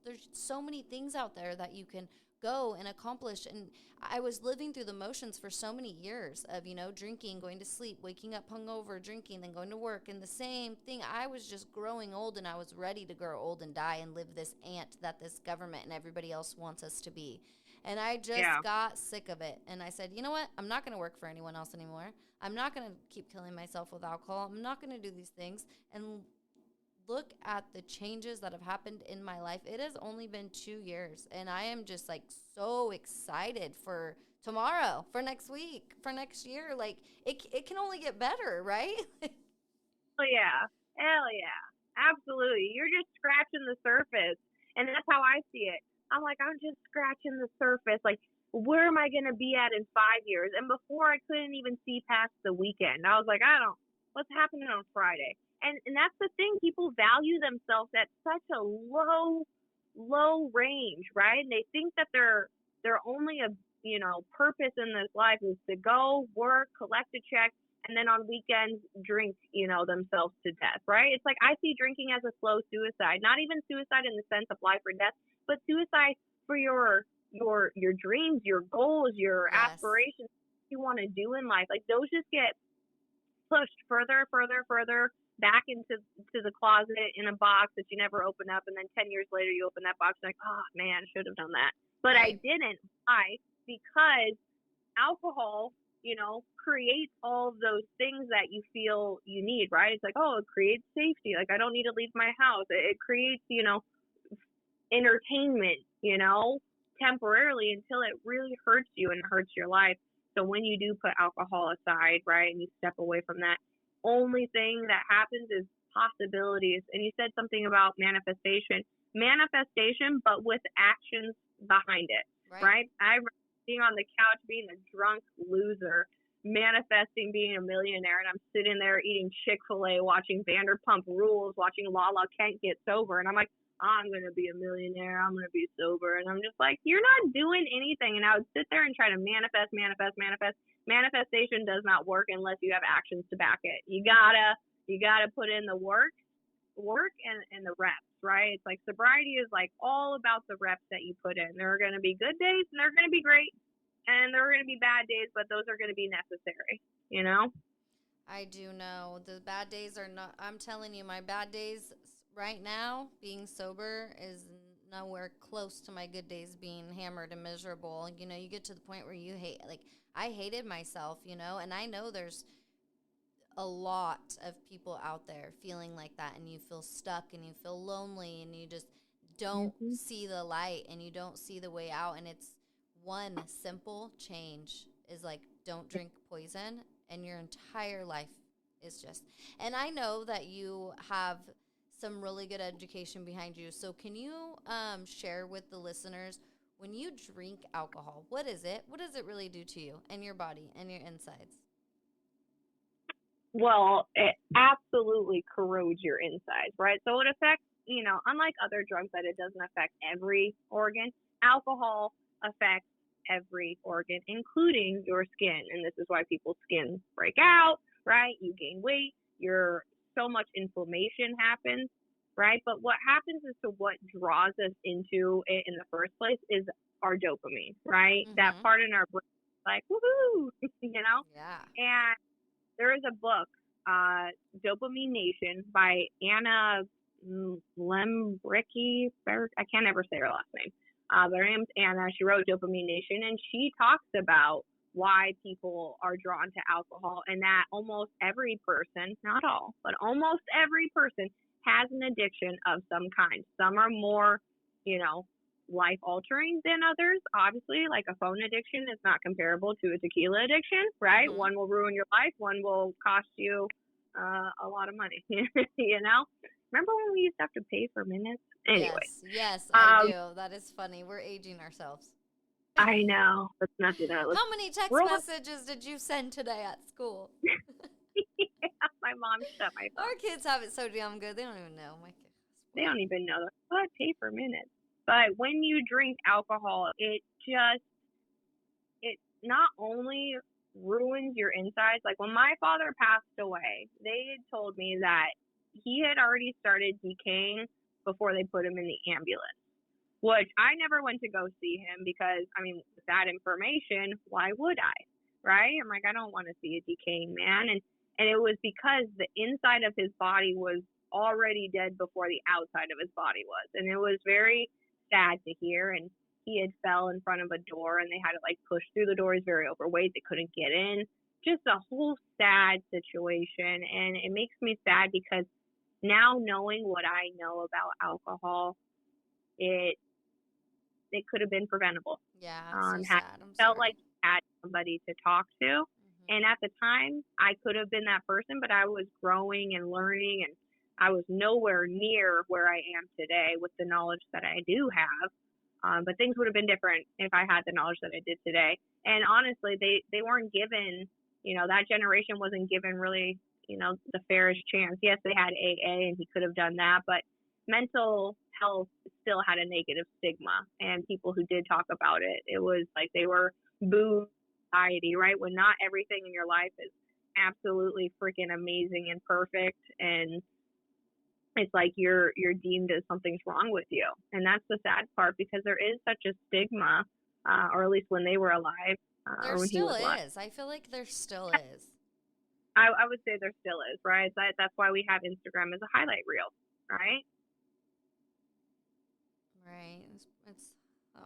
There's so many things out there that you can go and accomplish. And I was living through the motions for so many years of, drinking, going to sleep, waking up hungover, drinking, then going to work, and the same thing. I was just growing old, and I was ready to grow old and die and live this ant that this government and everybody else wants us to be. And I Yeah. just got sick of it. And I said, you know what? I'm not going to work for anyone else anymore. I'm not going to keep killing myself with alcohol. I'm not going to do these things. And look at the changes that have happened in my life. It has only been 2 years. And I am just like so excited for tomorrow, for next week, for next year. Like, it can only get better, right? Hell yeah. Hell yeah. Absolutely. You're just scratching the surface. And that's how I see it. I'm like, I'm just scratching the surface. Like, where am I going to be at in 5 years? And before I couldn't even see past the weekend. I was like, what's happening on Friday? And that's the thing. People value themselves at such a low range, right? And they think that their only purpose in this life is to go work, collect a check, and then on weekends drink, themselves to death, right? It's like I see drinking as a slow suicide, not even suicide in the sense of life or death, but suicide for your dreams, your goals, your Yes. aspirations you want to do in life. Like those just get pushed further back into the closet in a box that you never open up, and then 10 years later you open that box and like, oh man, I should have done that. But Right. I didn't. Why? Because alcohol, creates all of those things that you feel you need, right? It's like, oh, it creates safety. Like I don't need to leave my house. It creates, entertainment, temporarily until it really hurts you and hurts your life. So when you do put alcohol aside, right, and you step away from that, only thing that happens is possibilities. And you said something about manifestation, but with actions behind it, right? I remember being on the couch, being a drunk loser, manifesting being a millionaire, and I'm sitting there eating Chick-fil-A, watching Vanderpump Rules, watching Lala Kent get sober, and I'm like, I'm going to be a millionaire, I'm going to be sober, and I'm just like, you're not doing anything. And I would sit there and try to manifest. Manifestation does not work unless you have actions to back it. You gotta put in the work and the reps, right? It's like sobriety is like all about the reps that you put in. There are going to be good days and they're going to be great, and there are going to be bad days, but those are going to be necessary, I do know the bad days are not. I'm telling you, my bad days right now, being sober, is nowhere close to my good days being hammered and miserable. You get to the point where you hate, like, I hated myself, and I know there's a lot of people out there feeling like that, and you feel stuck and you feel lonely and you just don't see the light and you don't see the way out. And it's one simple change is like, don't drink poison, and your entire life is just. And I know that you have some really good education behind you. So can you share with the listeners, when you drink alcohol, what is it? What does it really do to you and your body and your insides? Well, it absolutely corrodes your insides, right? So it affects, unlike other drugs that it doesn't affect every organ, alcohol affects every organ, including your skin. And this is why people's skin break out, right? You gain weight, so much inflammation happens, right? But what happens is to what draws us into it in the first place is our dopamine, right? Mm-hmm. That part in our brain, like, woohoo, Yeah. And there is a book, Dopamine Nation, by Anna Lembricki. I can't ever say her last name. But her name's Anna. She wrote Dopamine Nation, and she talks about why people are drawn to alcohol, and that almost every person, not all, but almost every person has an addiction of some kind. Some are more, life altering than others. Obviously, like a phone addiction is not comparable to a tequila addiction, right? Mm-hmm. One will ruin your life, one will cost you a lot of money. Remember when we used to have to pay for minutes? Anyway. Yes, I do. That is funny. We're aging ourselves. I know. Let's not do that. Let's How many text roll. messages did you send today at school? Yeah, my mom shut my phone. Our kids have it so damn good. They don't even know. My kids. They don't even know that. What? Pay for minutes. But when you drink alcohol, it not only ruins your insides. Like when my father passed away, they had told me that he had already started decaying before they put him in the ambulance. Which I never went to go see him because, I mean, with that information, why would I? Right? I'm like, I don't want to see a decaying man. And it was because the inside of his body was already dead before the outside of his body was. And it was very sad to hear. And he had fell in front of a door and they had to like push through the door. He's very overweight. They couldn't get in. Just a whole sad situation. And it makes me sad because now knowing what I know about alcohol, it could have been preventable. Yeah, I'm so sad. I'm felt sorry. like I had somebody to talk to. Mm-hmm. And at the time, I could have been that person, but I was growing and learning, and I was nowhere near where I am today with the knowledge that I do have. But things would have been different if I had the knowledge that I did today. And honestly, they weren't given, that generation wasn't given really, the fairest chance. Yes, they had AA and he could have done that, but mental health still had a negative stigma, and people who did talk about it, it was like they were boo society, right? When not everything in your life is absolutely freaking amazing and perfect, and it's like you're deemed as something's wrong with you. And that's the sad part, because there is such a stigma, or at least when they were alive, There or when he still was alive. is. I feel like there still is. I would say there still is, right? That's why we have Instagram as a highlight reel, right? Right. And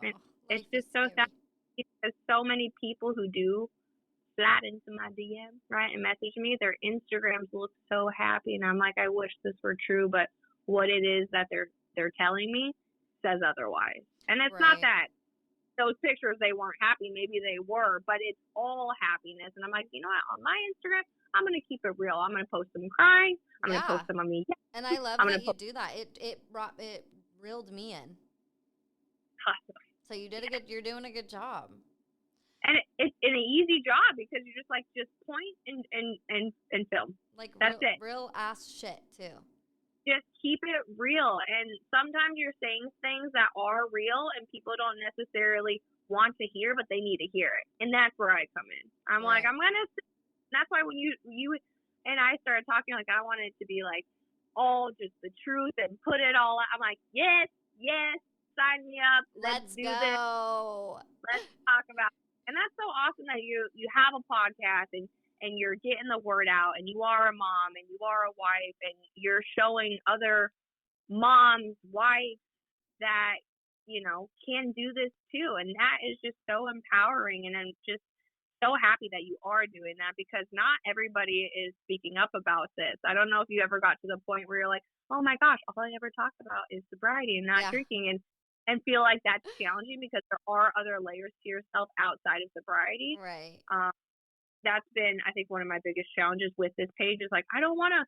Life it's is just so sad scary. because so many people who do slide into my DM, right, and message me, their Instagrams look so happy, and I'm like, I wish this were true, but what it is that they're telling me says otherwise. And it's not Right. that those pictures they weren't happy, maybe they were, but it's all happiness. And I'm like, you know what, on my Instagram, I'm gonna keep it real. I'm gonna post them crying. I'm gonna post them on me. And I love I'm gonna that you post. do that. It reeled me in. So you're doing a good job. And it's an easy job because you're just like, just point and film. Like That's it. real ass shit too. Just keep it real. And sometimes you're saying things that are real and people don't necessarily want to hear, but they need to hear it. And that's where I come in. I'm like, that's why when you and I started talking, like, I wanted it to be like all just the truth and put it all out. I'm like, yes, sign me up. Let's do this. Let's talk about it. And that's so awesome that you have a podcast and you're getting the word out, and you are a mom and you are a wife, and you're showing other moms, wives that, can do this too. And that is just so empowering. And I'm just so happy that you are doing that, because not everybody is speaking up about this. I don't know if you ever got to the point where you're like, oh my gosh, all I ever talk about is sobriety and not drinking, and feel like that's challenging, because there are other layers to yourself outside of sobriety. Right. That's been, I think, one of my biggest challenges with this page is like, I don't want to,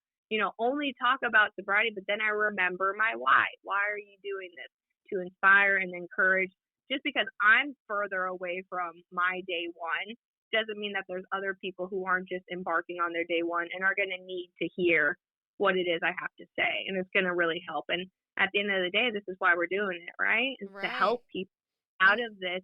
only talk about sobriety, but then I remember my why. Why are you doing this? To inspire and encourage. Just because I'm further away from my day one doesn't mean that there's other people who aren't just embarking on their day one and are going to need to hear what it is I have to say. And it's going to really help. And at the end of the day, this is why we're doing it, right? Is to help people out of this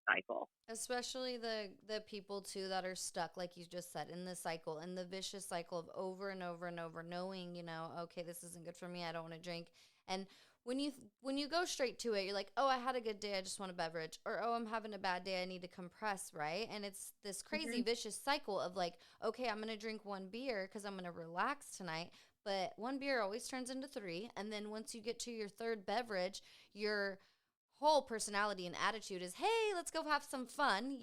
cycle. Especially the people too that are stuck, like you just said, in the cycle, in the vicious cycle of over and over and over, knowing, okay, this isn't good for me, I don't want to drink. And when you go straight to it, you're like, oh, I had a good day, I just want a beverage, or oh, I'm having a bad day, I need to compress, right? And it's this crazy vicious cycle of like, okay, I'm gonna drink one beer because I'm gonna relax tonight, but one beer always turns into three, and then once you get to your third beverage, your whole personality and attitude is, hey, let's go have some fun.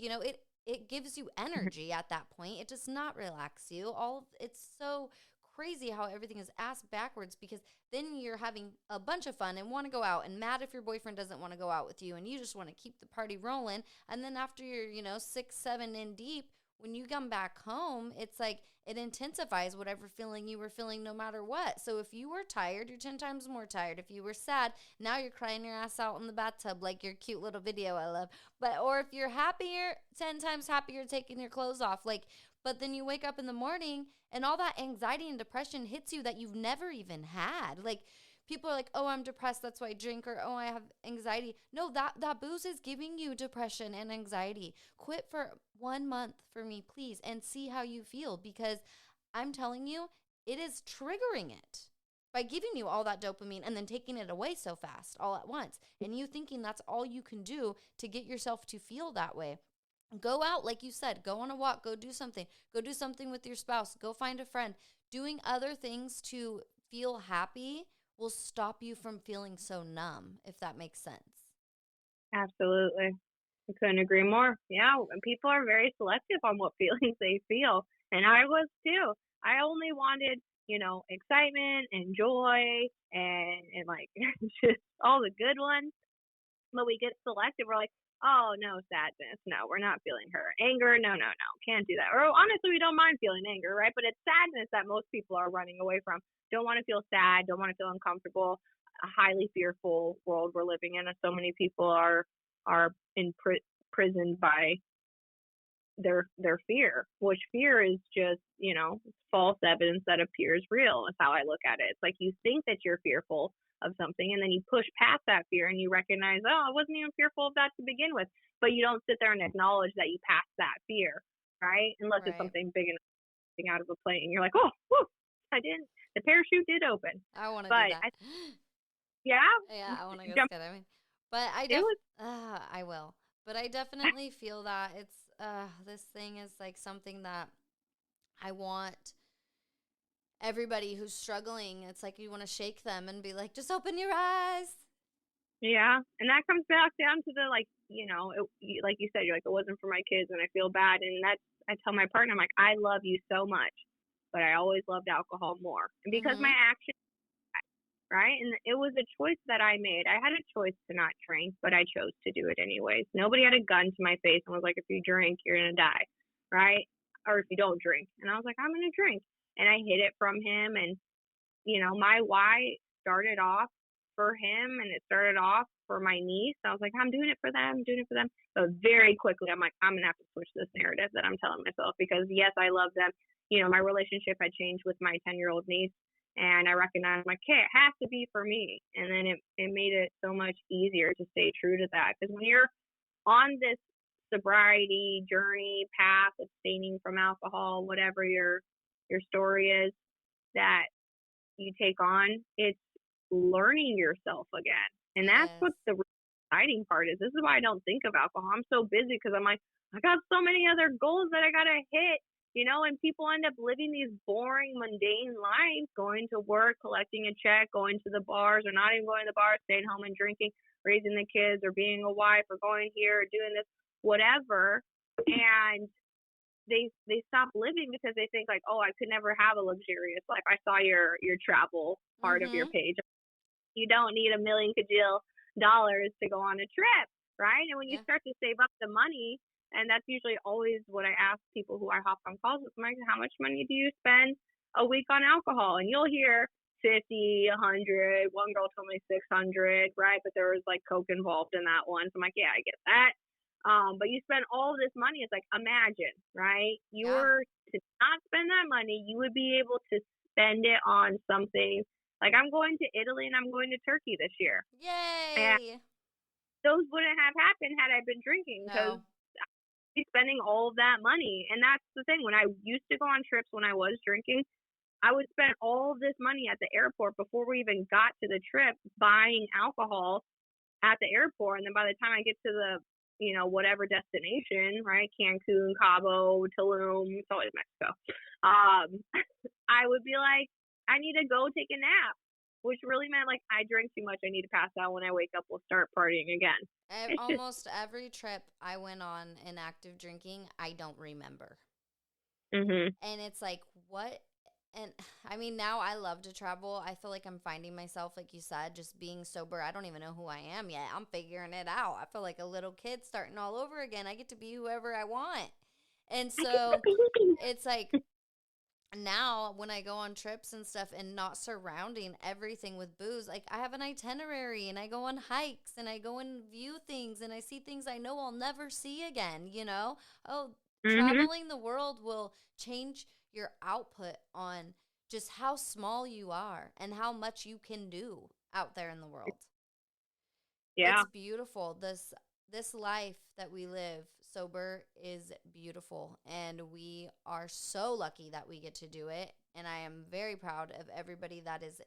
It gives you energy at that point. It does not relax you. It's so crazy how everything is ass backwards, because then you're having a bunch of fun and want to go out, and mad if your boyfriend doesn't want to go out with you, and you just want to keep the party rolling. And then after you're 6, 7 in deep, when you come back home, it's like it intensifies whatever feeling you were feeling no matter what. So if you were tired, you're 10 times more tired. If you were sad, now you're crying your ass out in the bathtub like your cute little video I love. But or if you're happier, 10 times happier taking your clothes off. Like, but then you wake up in the morning and all that anxiety and depression hits you that you've never even had. Like, people are like, oh, I'm depressed, that's why I drink, or oh, I have anxiety. No, that booze is giving you depression and anxiety. Quit for 1 month for me, please, and see how you feel, because I'm telling you, it is triggering it by giving you all that dopamine and then taking it away so fast all at once. And you thinking that's all you can do to get yourself to feel that way. Go out, like you said, go on a walk, go do something with your spouse, go find a friend. Doing other things to feel happy will stop you from feeling so numb, if that makes sense. Absolutely. I couldn't agree more. Yeah, and people are very selective on what feelings they feel. And I was too. I only wanted, excitement and joy and like just all the good ones. But we get selective. We're like, oh, no, sadness. No, we're not feeling her. Anger. No, can't do that. Or honestly, we don't mind feeling anger, right? But it's sadness that most people are running away from. Don't want to feel sad. Don't want to feel uncomfortable. A highly fearful world we're living in. And so many people are imprisoned by their fear, which fear is just, false evidence that appears real is how I look at it. It's like you think that you're fearful of something, and then you push past that fear and you recognize, oh, I wasn't even fearful of that to begin with. But you don't sit there and acknowledge that you passed that fear, right? Unless it's something big enough out of a plane. You're like, oh, whew, I didn't. The parachute did open. I want to do that. Yeah, I want to go skydiving. But I will. But I definitely feel that it's this thing is like something that I want everybody who's struggling. It's like you want to shake them and be like, just open your eyes. Yeah, and that comes back down to the like you said, you're like, it wasn't for my kids, and I feel bad. And I tell my partner, I'm like, I love you so much, but I always loved alcohol more, and because my actions. Right? And it was a choice that I made. I had a choice to not drink, but I chose to do it anyways. Nobody had a gun to my face and was like, if you drink, you're going to die. Right? Or if you don't drink. And I was like, I'm going to drink. And I hid it from him. And, my why started off for him, and it started off for my niece. I was like, I'm doing it for them, But very quickly, I'm like, I'm going to have to switch this narrative that I'm telling myself, because yes, I love them. My relationship had changed with my 10-year-old niece. And I recognized, like, okay, it has to be for me. And then it made it so much easier to stay true to that. Because when you're on this sobriety journey, path, abstaining from alcohol, whatever your story is that you take on, it's learning yourself again. And that's what the exciting part is. This is why I don't think of alcohol. I'm so busy because I'm like, I got so many other goals that I got to hit. And people end up living these boring, mundane lives, going to work, collecting a check, going to the bars, or not even going to the bars, staying home and drinking, raising the kids, or being a wife, or going here, or doing this, whatever. And they stop living because they think like, oh, I could never have a luxurious life. I saw your travel part of your page. You don't need $1 million dollars to go on a trip, right? And when you start to save up the money. And that's usually always what I ask people who I hop on calls with. I'm like, how much money do you spend a week on alcohol? And you'll hear 50, 100. One girl told me 600, right? But there was like Coke involved in that one. So I'm like, yeah, I get that. But you spend all this money. It's like, imagine, right? You were to not spend that money, you would be able to spend it on something. Like, I'm going to Italy and I'm going to Turkey this year. Yay! And those wouldn't have happened had I been drinking, because spending all of that money. And that's the thing. When I used to go on trips when I was drinking, I would spend all of this money at the airport before we even got to the trip, buying alcohol at the airport. And then by the time I get to the, whatever destination, right? Cancun, Cabo, Tulum, it's always Mexico. I would be like, I need to go take a nap, which really meant like I drank too much. I need to pass out. When I wake up, we'll start partying again. Almost every trip I went on in active drinking, I don't remember. And it's like, what? And I mean, now I love to travel. I feel like I'm finding myself, like you said, just being sober. I don't even know who I am yet. I'm figuring it out. I feel like a little kid starting all over again. I get to be whoever I want. And I can so believe. it's like now when I go on trips and stuff and not surrounding everything with booze, like I have an itinerary and I go on hikes and I go and view things and I see things I know I'll never see again, you know? Oh, Mhm. traveling the world will change your output on just how small you are and how much you can do out there in the world. Yeah. It's beautiful. This life that we live sober is beautiful, and we are so lucky that we get to do it. And I am very proud of everybody that is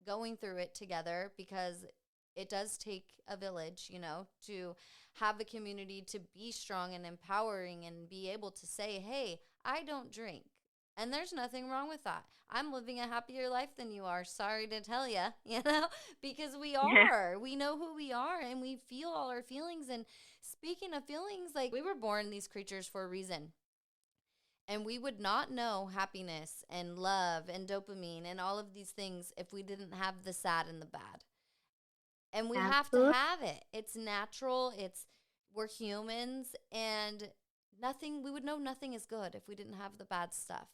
going through it together, because it does take a village, to have a community to be strong and empowering and be able to say, "Hey, I don't drink." And there's nothing wrong with that. I'm living a happier life than you are. Sorry to tell you, because we Yeah. are. We know who we are and we feel all our feelings. And speaking of feelings, like we were born these creatures for a reason. And we would not know happiness and love and dopamine and all of these things if we didn't have the sad and the bad. And we have to Absolutely. have it. It's natural. We're humans, and we would know nothing is good if we didn't have the bad stuff.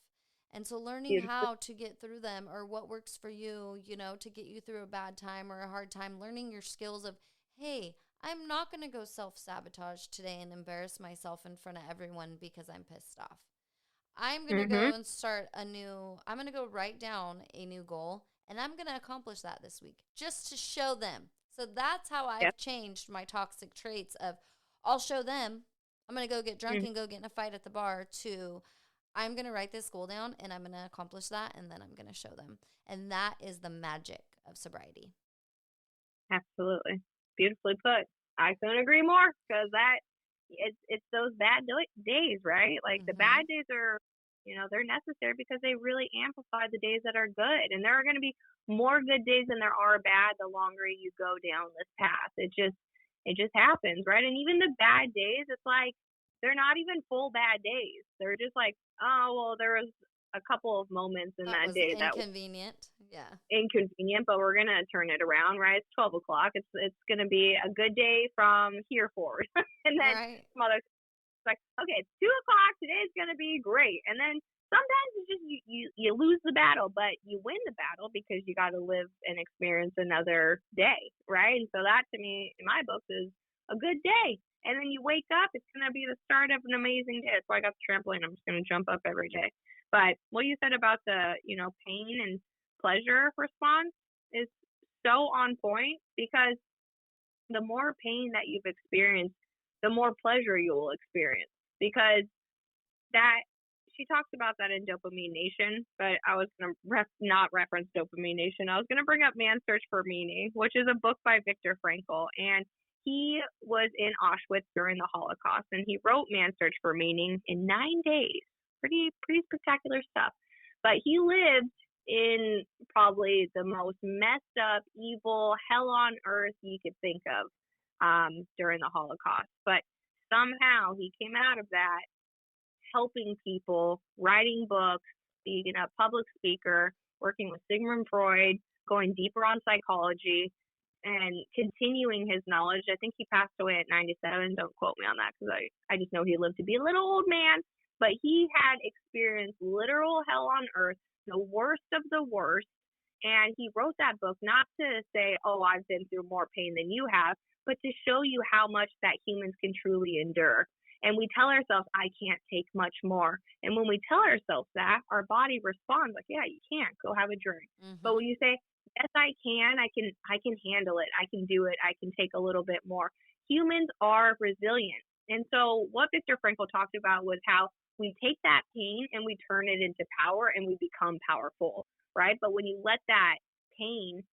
And so learning Beautiful. how to get through them, or what works for you, to get you through a bad time or a hard time, learning your skills of, hey, I'm not going to go self-sabotage today and embarrass myself in front of everyone because I'm pissed off. I'm going to Mhm. go and I'm going to go write down a new goal, and I'm going to accomplish that this week just to show them. So that's how Yep. I've changed my toxic traits of, I'll show them. I'm going to go get drunk Mhm. and go get in a fight at the bar, to I'm going to write this goal down and I'm going to accomplish that, and then I'm going to show them. And that is the magic of sobriety. Absolutely. Beautifully put. I couldn't agree more, because it's those bad days, right? Like the Mhm. bad days are, they're necessary because they really amplify the days that are good, and there are going to be more good days than there are bad the longer you go down this path. It just happens, right? And even the bad days, it's like they're not even full bad days. They're just like, oh well, there was a couple of moments in That that was day that inconvenient. Yeah. inconvenient, but we're gonna turn it around, right? It's 12 o'clock. It's gonna be a good day from here forward, and then Right. mother like, okay, it's 2 o'clock. Today's gonna be great, and then sometimes it's just you lose the battle, but you win the battle because you got to live and experience another day, right? And so that to me, in my books, is a good day. And then you wake up, it's gonna be the start of an amazing day. That's why I got the trampoline. I'm just gonna jump up every day. But what you said about the pain and pleasure response is so on point, because the more pain that you've experienced, the more pleasure you will experience. Because that she talks about that in Dopamine Nation, but I was gonna not reference Dopamine Nation. I was gonna bring up Man's Search for Meaning, which is a book by Viktor Frankl, and he was in Auschwitz during the Holocaust, and he wrote Man's Search for Meaning in 9 days. Pretty spectacular stuff. But he lived in probably the most messed up, evil, hell on earth you could think of during the Holocaust. But somehow he came out of that helping people, writing books, being a public speaker, working with Sigmund Freud, going deeper on psychology, and continuing his knowledge. I think he passed away at 97. Don't quote me on that, because I just know he lived to be a little old man. But he had experienced literal hell on earth, the worst of the worst. And he wrote that book not to say, oh, I've been through more pain than you have, but to show you how much that humans can truly endure. And we tell ourselves, I can't take much more. And when we tell ourselves that, our body responds like, yeah, you can't. Go have a drink. But Mhm. when you say, yes, I can handle it. I can do it. I can take a little bit more. Humans are resilient. And so what Viktor Frankl talked about was how we take that pain and we turn it into power, and we become powerful, right? But when you let that pain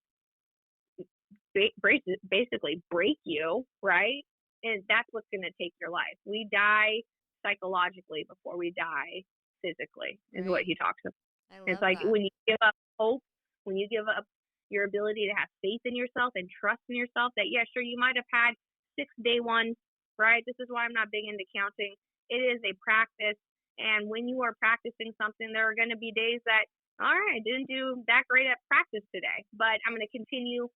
basically break you, right? And that's what's going to take your life. We die psychologically before we die physically, is what Right. he talks about. I It's love like that. when you give up hope, when you give up your ability to have faith in yourself and trust in yourself, that, yeah, sure, you might have had 6 day ones, right? This is why I'm not big into counting. It is a practice. And when you are practicing something, there are going to be days that, all right, I didn't do that great at practice today, but I'm going to continue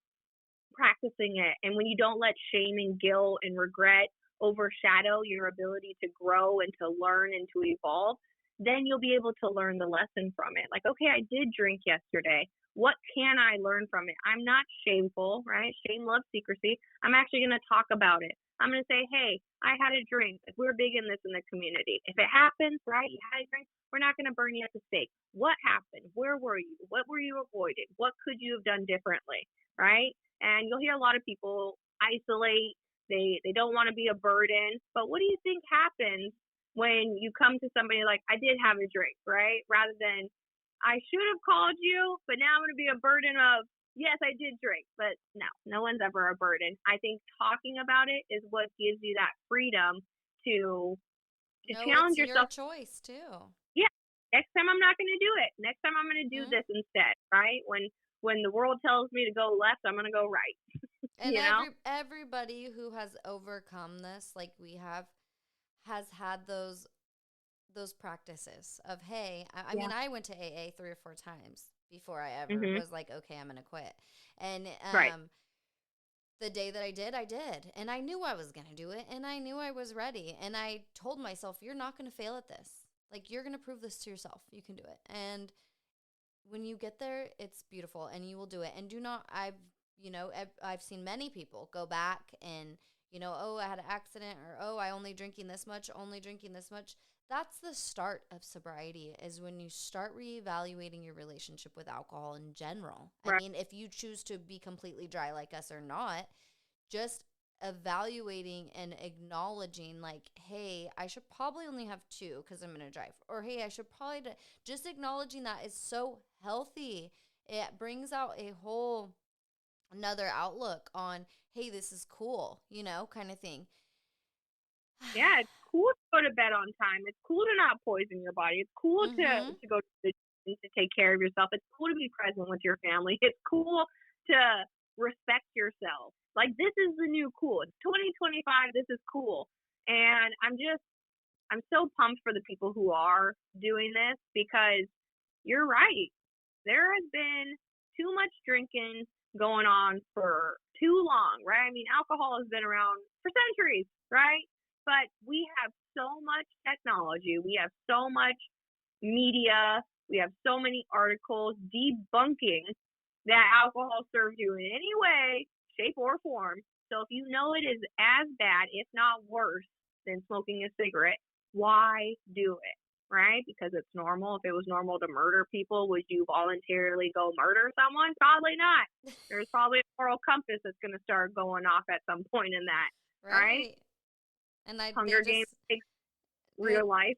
practicing it. And when you don't let shame and guilt and regret overshadow your ability to grow and to learn and to evolve, then you'll be able to learn the lesson from it. Like, okay, I did drink yesterday. What can I learn from it? I'm not shameful, right? Shame loves secrecy. I'm actually going to talk about it. I'm going to say, hey, I had a drink. We're big in this in the community. If it happens, right, you had a drink, we're not going to burn you at the stake. What happened? Where were you? What were you avoiding? What could you have done differently, right? And you'll hear a lot of people isolate. They don't want to be a burden. But what do you think happens when you come to somebody like, I did have a drink, right? Rather than, I should have called you, but now I'm going to be a burden of, yes, I did drink. But no one's ever a burden. I think talking about it is what gives you that freedom to challenge yourself. It's your choice too. Yeah. Next time I'm not going to do it. Next time I'm going to do this instead, right? When the world tells me to go left, I'm going to go right. And everybody who has overcome this, like we have, has had those practices of, hey, I mean, I went to AA 3 or 4 times before I ever was like, okay, I'm going to quit. And the day that I did. And I knew I was going to do it. And I knew I was ready. And I told myself, you're not going to fail at this. Like, you're going to prove this to yourself. You can do it. And when you get there, it's beautiful and you will do it. And do not, I've seen many people go back and, oh, I had an accident, or, oh, I only drinking this much. That's the start of sobriety, is when you start reevaluating your relationship with alcohol in general. Right. I mean, if you choose to be completely dry like us or not, just evaluating and acknowledging, like, hey, I should probably only have 2 because I'm going to drive. Or, hey, I should probably just acknowledging that is so healthy. It brings out a whole another outlook on, hey, this is cool, kind of thing. Yeah, it's cool to go to bed on time. It's cool to not poison your body. It's cool to go to the gym to take care of yourself. It's cool to be present with your family. It's cool to respect yourself. Like, this is the new cool. It's 2025. This is cool. And I'm so pumped for the people who are doing this, because you're right. There has been too much drinking going on for too long, right? I mean, alcohol has been around for centuries, right? But we have so much technology. We have so much media. We have so many articles debunking that alcohol serves you in any way, shape, or form. So if you know it is as bad, if not worse, than smoking a cigarette, why do it, right? Because it's normal. If it was normal to murder people, would you voluntarily go murder someone? Probably not. There's probably a moral compass that's going to start going off at some point in that, right? And Hunger Games takes real life.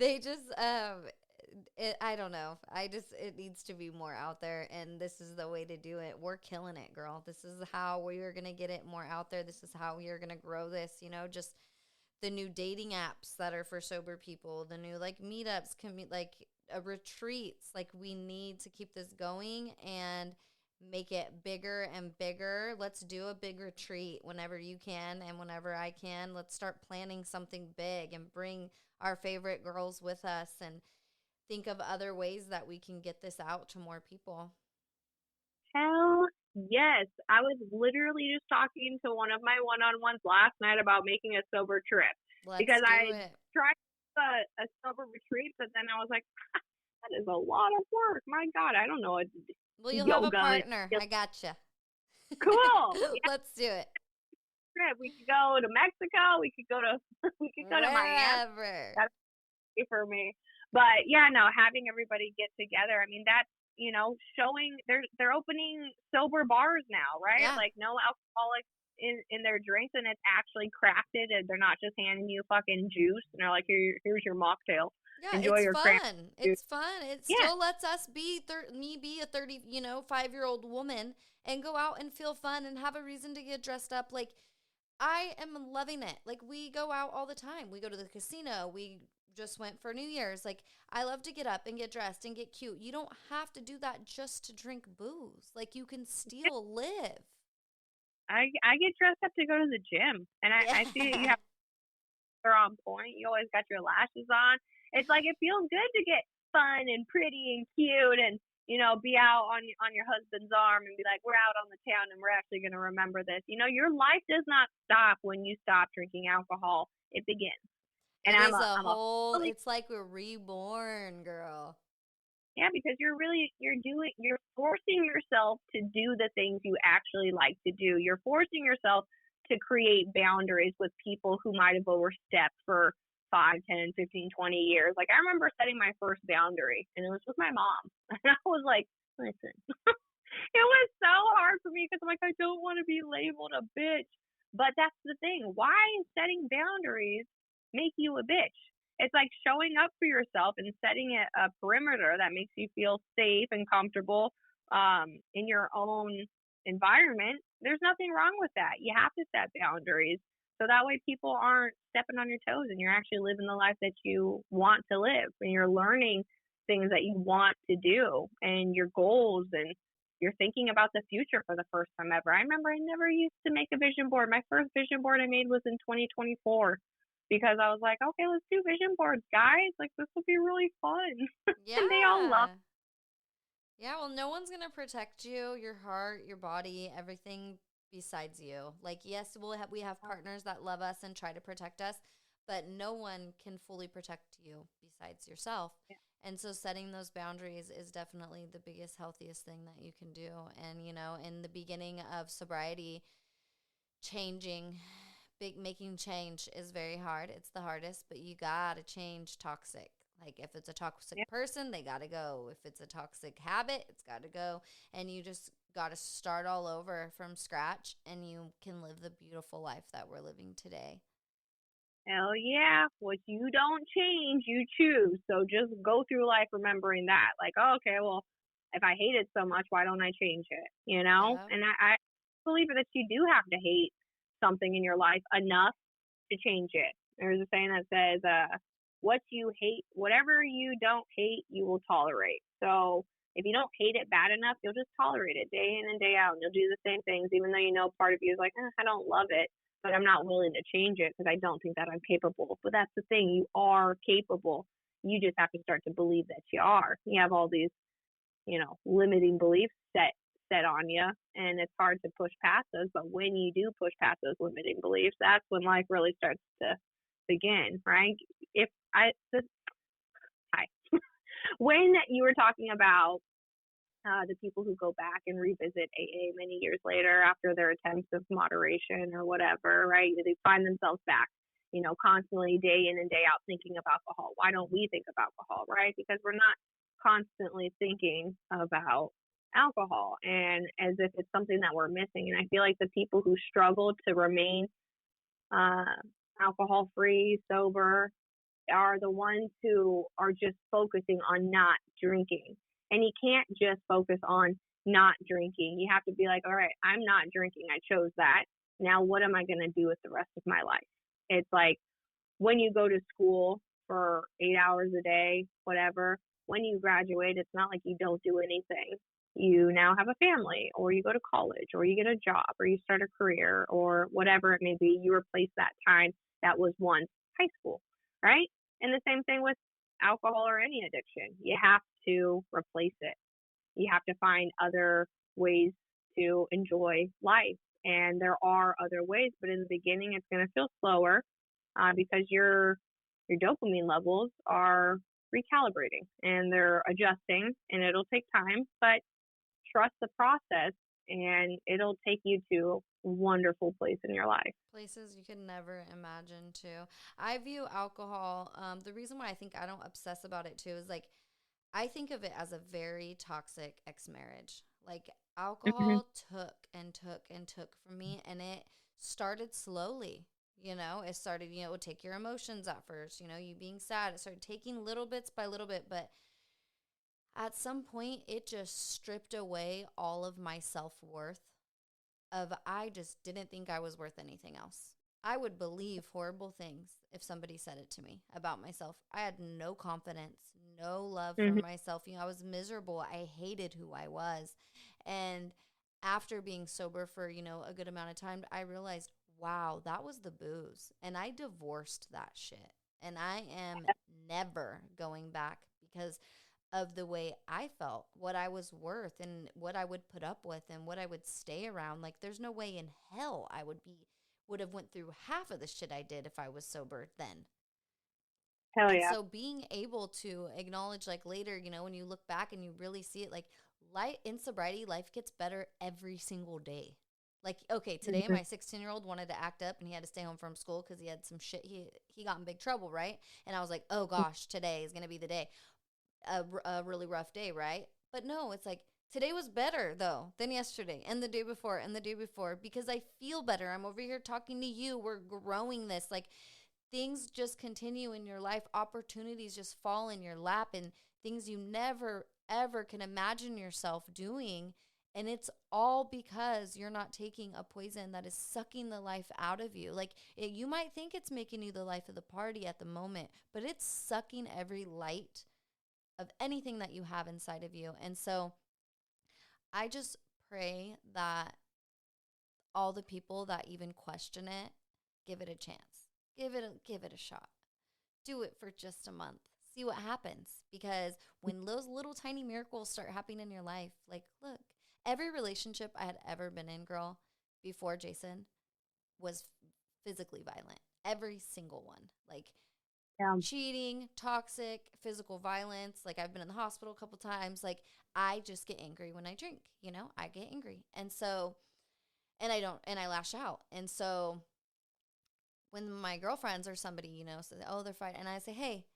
They just, I don't know. It needs to be more out there, and this is the way to do it. We're killing it, girl. This is how we are going to get it more out there. This is how we are going to grow this, just the new dating apps that are for sober people, the new, like, meetups, retreats. Like, we need to keep this going and make it bigger and bigger. Let's do a big retreat whenever you can and whenever I can. Let's start planning something big and bring our favorite girls with us and think of other ways that we can get this out to more people. Hell yes. I was literally just talking to one of my one-on-ones last night about making a sober trip. Because I tried a sober retreat, but then I was like, that is a lot of work. My God, I don't know what to do. Well, you'll have a partner. I gotcha. Cool. Let's do it. We could go to Mexico. We could go to Miami. That's for me. But yeah, no, having everybody get together. I mean, that's, showing they're opening sober bars now, right? Yeah. Like, no alcoholics in their drinks, and it's actually crafted, and they're not just handing you fucking juice and they're like, here's your mocktail. Yeah, enjoy your fun. It's fun. It still lets us be a 5-year-old woman and go out and feel fun and have a reason to get dressed up. Like, I am loving it. Like, we go out all the time. We go to the casino. We just went for New Year's. Like, I love to get up and get dressed and get cute. You don't have to do that just to drink booze. Like, you can still live. I get dressed up to go to the gym, and I see that you have are on point. You always got your lashes on. It's like, it feels good to get fun and pretty and cute, and be out on your husband's arm and be like, we're out on the town and we're actually going to remember this. Your life does not stop when you stop drinking alcohol. It begins. And It is a I'm a whole, fully, it's like we're reborn, girl. yeah, because you're forcing yourself to do the things you actually like to do. You're forcing yourself to create boundaries with people who might have overstepped for 5, 10, 15, 20 years. Like, I remember setting my first boundary, and it was with my mom. And I was like, listen, it was so hard for me because I'm like, I don't want to be labeled a bitch. But that's the thing. Why is setting boundaries make you a bitch? It's like showing up for yourself and setting a perimeter that makes you feel safe and comfortable in your own environment. There's nothing wrong with that. You have to set boundaries so that way people aren't stepping on your toes and you're actually living the life that you want to live and you're learning things that you want to do and your goals, and you're thinking about the future for the first time ever. I remember I never used to make a vision board. My first vision board I made was in 2024 because I was like, okay, let's do vision boards, guys. Like, this will be really fun. And they all love. Yeah. Yeah, well, no one's going to protect you, your heart, your body, everything besides you. Like, yes, we have partners that love us and try to protect us, but no one can fully protect you besides yourself. Yeah. And so setting those boundaries is definitely the biggest, healthiest thing that you can do. And, in the beginning of sobriety, changing, making change is very hard. It's the hardest, but you got to change toxic. Like, if it's a toxic person, they got to go. If it's a toxic habit, it's got to go. And you just got to start all over from scratch, and you can live the beautiful life that we're living today. Hell yeah. What you don't change, you choose. So just go through life remembering that. Like, oh, okay, well, if I hate it so much, why don't I change it? Yeah. And I believe that you do have to hate something in your life enough to change it. There's a saying that says, what you hate, whatever you don't hate, you will tolerate. So if you don't hate it bad enough, you'll just tolerate it day in and day out. And you'll do the same things, even though part of you is like, I don't love it, but I'm not willing to change it because I don't think that I'm capable. But that's the thing. You are capable. You just have to start to believe that you are. You have all these, limiting beliefs set on you, and it's hard to push past those. But when you do push past those limiting beliefs, that's when life really starts to begin, right? Hi. When you were talking about the people who go back and revisit AA many years later after their attempts of moderation or whatever, right? They find themselves back, constantly day in and day out thinking of alcohol. Why don't we think of alcohol, right? Because we're not constantly thinking about alcohol, and as if it's something that we're missing. And I feel like the people who struggle to remain alcohol free, sober, are the ones who are just focusing on not drinking. And you can't just focus on not drinking. You have to be like, all right, I'm not drinking. I chose that. Now, what am I going to do with the rest of my life? It's like when you go to school for 8 hours a day, whatever, when you graduate, it's not like you don't do anything. You now have a family, or you go to college, or you get a job, or you start a career, or whatever it may be. You replace that time that was once high school, right? And the same thing with alcohol or any addiction. You have to replace it. You have to find other ways to enjoy life. And there are other ways, but in the beginning, it's going to feel slower because your dopamine levels are recalibrating and they're adjusting, and it'll take time, but trust the process and it'll take you to a wonderful place in your life. Places you could never imagine too. I view alcohol, the reason why I think I don't obsess about it too is like, I think of it as a very toxic ex-marriage. Like, Mm-hmm. alcohol took and took and took from me, and it started slowly. It started, it would take your emotions at first, you being sad. It started taking little bits by little bit, but at some point it just stripped away all of my self-worth. I just didn't think I was worth anything else. I would believe horrible things if somebody said it to me about myself. I had no confidence, no love for Mm-hmm. myself. I was miserable. I hated who I was. And after being sober for, a good amount of time, I realized, wow, that was the booze. And I divorced that shit. And I am never going back because of the way I felt, what I was worth and what I would put up with and what I would stay around. Like there's no way in hell I would have went through half of the shit I did if I was sober then. Hell And yeah. so being able to acknowledge like later, when you look back and you really see it, like life in sobriety, life gets better every single day. Like, okay, today Mhm. my 16-year-old wanted to act up and he had to stay home from school because he had some shit. He got in big trouble, right? And I was like, oh gosh, today is gonna be the day. A really rough day, right? But no, it's like today was better though than yesterday and the day before and the day before because I feel better. I'm over here talking to you. We're growing this. Like things just continue in your life. Opportunities just fall in your lap and things you never ever can imagine yourself doing. And it's all because you're not taking a poison that is sucking the life out of you. Like you might think it's making you the life of the party at the moment, but it's sucking every light of anything that you have inside of you. And so I just pray that all the people that even question it, give it a chance. Give it a shot. Do it for just a month. See what happens. Because when those little tiny miracles start happening in your life, like look, every relationship I had ever been in, girl, before Jason was physically violent. Every single one. Like Yeah. cheating, toxic, physical violence. Like I've been in the hospital a couple times. Like I just get angry when I drink, I get angry. And so, and I lash out. And so when my girlfriends or somebody, say, oh, they're fighting. And I say, hey,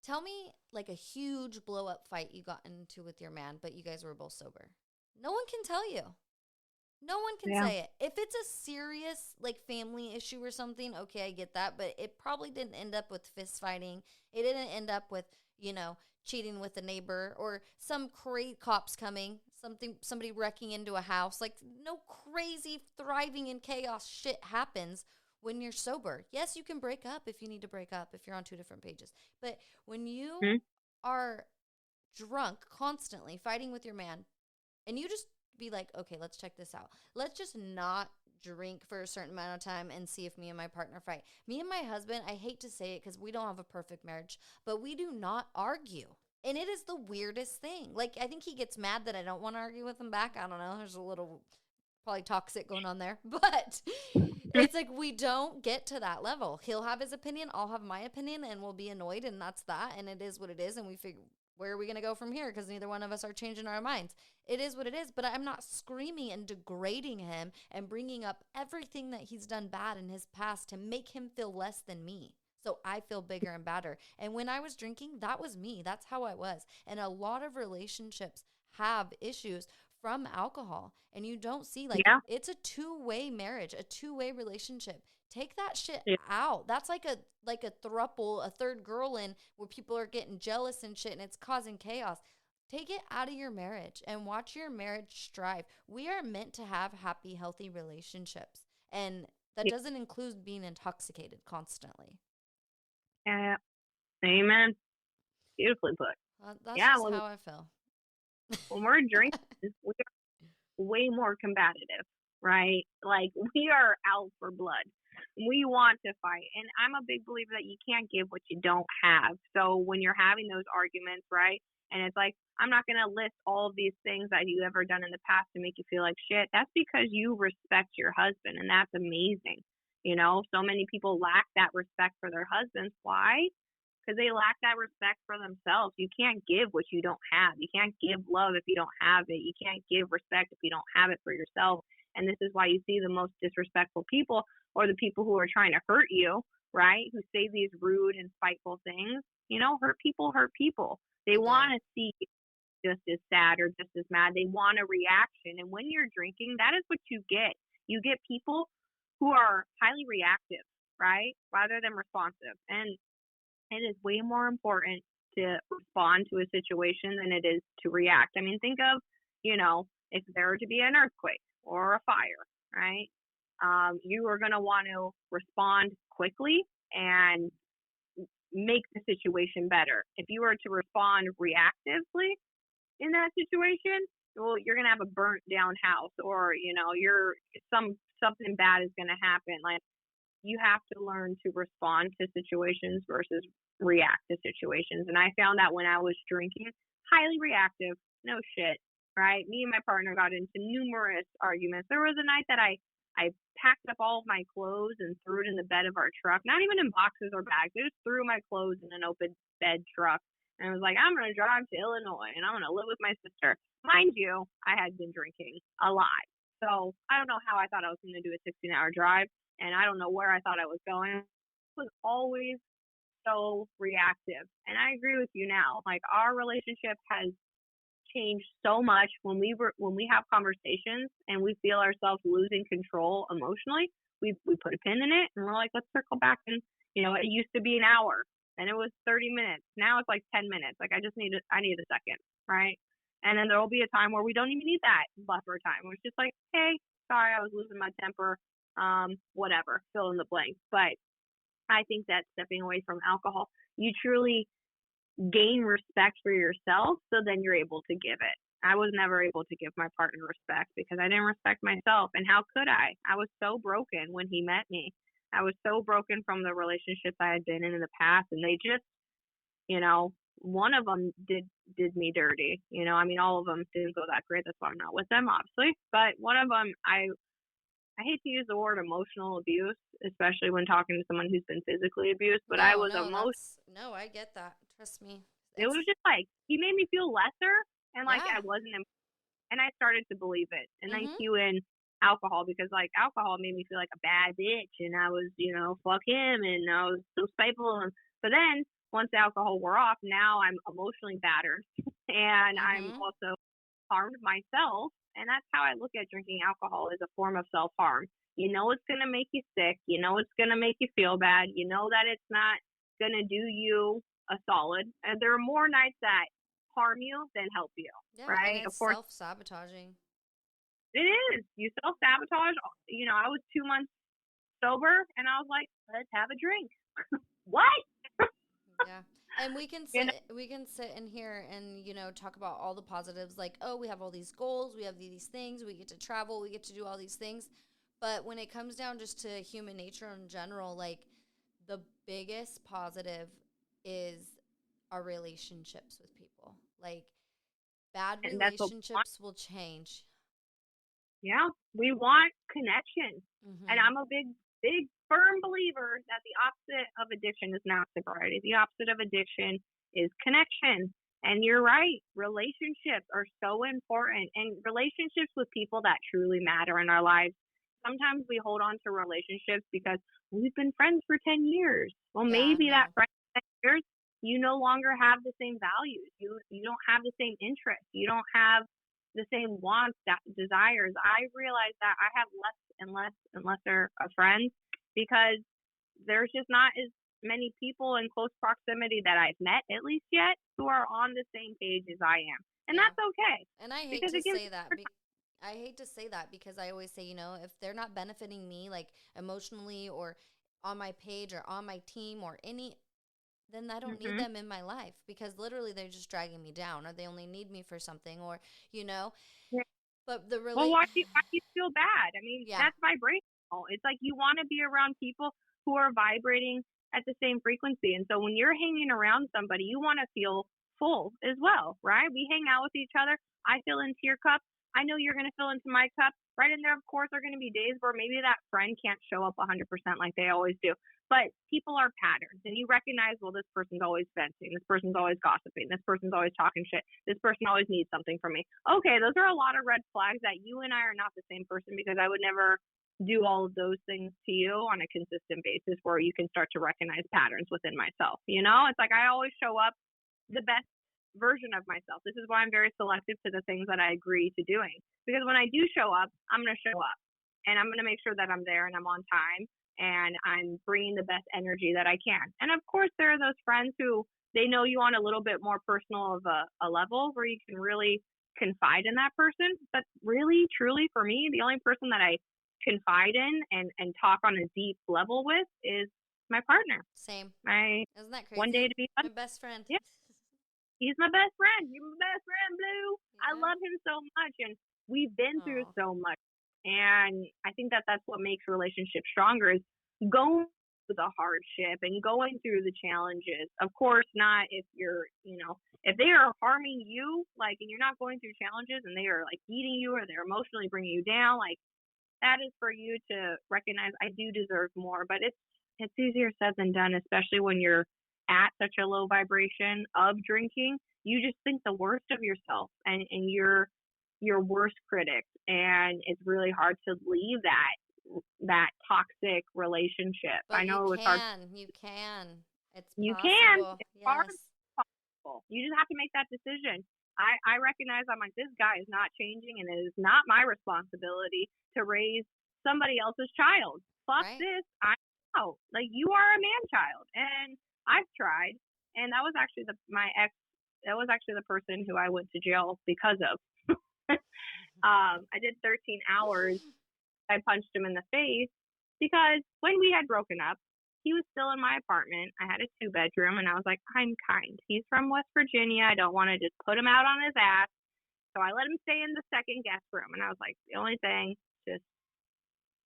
tell me like a huge blow up fight you got into with your man, but you guys were both sober. No one can tell you. No one can Yeah. say it. If it's a serious like family issue or something, okay, I get that, but it probably didn't end up with fist fighting. It didn't end up with, cheating with a neighbor or some crazy cops coming, somebody wrecking into a house. Like no crazy thriving in chaos shit happens when you're sober. Yes, you can break up if you need to break up if you're on two different pages. But when you Mhm. are drunk constantly fighting with your man and you just be like, okay, let's check this out. Let's just not drink for a certain amount of time and see if me and my partner fight. Me and my husband, I hate to say it because we don't have a perfect marriage, but we do not argue. And it is the weirdest thing. Like, I think he gets mad that I don't want to argue with him back. I don't know. There's a little probably toxic going on there. But it's like we don't get to that level. He'll have his opinion, I'll have my opinion, and we'll be annoyed, and that's that. And it is what it is. And we figure, where are we going to go from here? Because neither one of us are changing our minds. It is what it is. But I'm not screaming and degrading him and bringing up everything that he's done bad in his past to make him feel less than me. So I feel bigger and badder. And when I was drinking, that was me. That's how I was. And a lot of relationships have issues from alcohol. And you don't see, like, Yeah. it's a two-way marriage, a two-way relationship. Take that shit Yeah. out. That's like a throuple, a third girl in where people are getting jealous and shit and it's causing chaos. Take it out of your marriage and watch your marriage strive. We are meant to have happy, healthy relationships. And that Yeah. doesn't include being intoxicated constantly. Yeah. Amen. Beautifully put. That's Yeah. just how I feel. When we're drinking, we're way more combative, right? Like we are out for blood. We want to fight. And I'm a big believer that you can't give what you don't have. So when you're having those arguments, right? And it's like, I'm not going to list all of these things that you ever done in the past to make you feel like shit. That's because you respect your husband, and that's amazing. So many people lack that respect for their husbands. Why? Because they lack that respect for themselves. You can't give what you don't have. You can't give love if you don't have it. You can't give respect if you don't have it for yourself. And this is why you see the most disrespectful people, or the people who are trying to hurt you, right? Who say these rude and spiteful things. Hurt people hurt people. They They do. want to see you just as sad or just as mad. They want a reaction. And when you're drinking, that is what you get. You get people who are highly reactive, right? Rather than responsive. And it is way more important to respond to a situation than it is to react. I mean, think of, if there were to be an earthquake or a fire, right? You are going to want to respond quickly and make the situation better. If you were to respond reactively in that situation, well, you're going to have a burnt down house, or, something bad is going to happen. Like, you have to learn to respond to situations versus react to situations. And I found that when I was drinking, highly reactive, no shit, right? Me and my partner got into numerous arguments. There was a night that I packed up all of my clothes and threw it in the bed of our truck, not even in boxes or bags. I just threw my clothes in an open bed truck. And I was like, I'm going to drive to Illinois and I'm going to live with my sister. Mind you, I had been drinking a lot. So I don't know how I thought I was going to do a 16-hour drive. And I don't know where I thought I was going. I was always so reactive. And I agree with you now. Like, our relationship has changed so much when we have conversations and we feel ourselves losing control emotionally. We put a pin in it and we're like, let's circle back. And it used to be an hour and it was 30 minutes. Now it's like 10 minutes. Like, I need a second, right? And then there will be a time where we don't even need that buffer time. It's just like, hey, sorry, I was losing my temper. Whatever, fill in the blank. But I think that stepping away from alcohol, you truly gain respect for yourself, so then you're able to give it. I was never able to give my partner respect because I didn't respect myself. And how could I? I was so broken when he met me. I was so broken from the relationships I had been in the past, and they just, one of them did me dirty. I mean, all of them didn't go that great. That's why I'm not with them, obviously. But one of them, I hate to use the word emotional abuse, especially when talking to someone who's been physically abused, but I was No, I get that. Trust me. It was just like, he made me feel lesser and like Yeah. I wasn't, and I started to believe it. And then Mm-hmm. cue in alcohol, because like alcohol made me feel like a bad bitch and I was, fuck him, and I was so spiteful. But then once the alcohol wore off, now I'm emotionally battered and I'm Mm-hmm. also harmed myself. And that's how I look at drinking alcohol, as a form of self-harm. It's going to make you sick. It's going to make you feel bad. That it's not going to do you a solid. And there are more nights that harm you than help you, Yeah, and right? Of it's course, self-sabotaging. it is. You self-sabotage. I was 2 months sober and I was like, let's have a drink. What? Yeah. And we can sit in here and talk about all the positives, like, oh, we have all these goals, we have these things, we get to travel, we get to do all these things. But when it comes down just to human nature in general, like, the biggest positive is our relationships with people. Like, bad And that's what we want. relationships will change. Yeah, we want connection. And Mhm. I'm a big, big, firm believer that the opposite of addiction is not sobriety. The opposite of addiction is connection. And you're right, relationships are so important, and relationships with people that truly matter in our lives. Sometimes we hold on to relationships because we've been friends for 10 years. Well, Yeah, maybe that no. friend for 10 years, you no longer have the same values. You don't have the same interests. You don't have the same wants, desires. I realize that I have less and less and lesser of friends because there's just not as many people in close proximity that I've met, at least yet, who are on the same page as I am. And Yeah. that's okay, And I hate because to it gives say that. I hate to say that because I always say, if they're not benefiting me, like, emotionally or on my page or on my team or then I don't need mm-hmm. them in my life, because literally they're just dragging me down, or they only need me for something, or, you know, but Well, why do you feel bad? I mean, yeah. that's vibrational. It's like you want to be around people who are vibrating at the same frequency. And so when you're hanging around somebody, you want to feel full as well, right? We hang out with each other. I fill into your cup. I know you're going to fill into my cup. Right in there, of course, are going to be days where maybe that friend can't show up 100% like they always do. But people are patterns, and you recognize, well, this person's always venting, this person's always gossiping, this person's always talking shit, this person always needs something from me. Okay, those are a lot of red flags that you and I are not the same person, because I would never do all of those things to you on a consistent basis where you can start to recognize patterns within myself. It's like I always show up the best version of myself. This is why I'm very selective to the things that I agree to doing, because when I do show up, I'm going to show up, and I'm going to make sure that I'm there and I'm on time and I'm bringing the best energy that I can. And of course, there are those friends who they know you on a little bit more personal of a level where you can really confide in that person. But really, truly, for me, the only person that I confide in and talk on a deep level with is my partner. Same. My Isn't that one crazy? day to be fun. My best friend. Yeah, he's my best friend. You're my best friend, Blue. I Yeah. love him so much, and we've been through Oh. so much. And I think that that's what makes relationships stronger, is going the hardship and going through the challenges. Of course, not if you're, if they are harming you, like, and you're not going through challenges and they are like beating you or they're emotionally bringing you down, like, that is for you to recognize I do deserve more. But it's easier said than done, especially when you're at such a low vibration of drinking. You just think the worst of yourself, and you're your worst critic, and it's really hard to leave that toxic relationship. But I know it's hard. you can. It's You can. possible. It's hard. Yes. Possible. You just have to make that decision. I recognize I'm like, this guy is not changing, and it is not my responsibility to raise somebody else's child. Fuck Right. this. I know. Like, you are a man child, and I've tried, and that was actually my ex. That was actually the person who I went to jail because of. I did 13 hours. I punched him in the face because when we had broken up, he was still in my apartment. I had a 2-bedroom, and I was like, I'm kind. He's from West Virginia. I don't want to just put him out on his ass. So I let him stay in the second guest room. And I was like, the only thing, just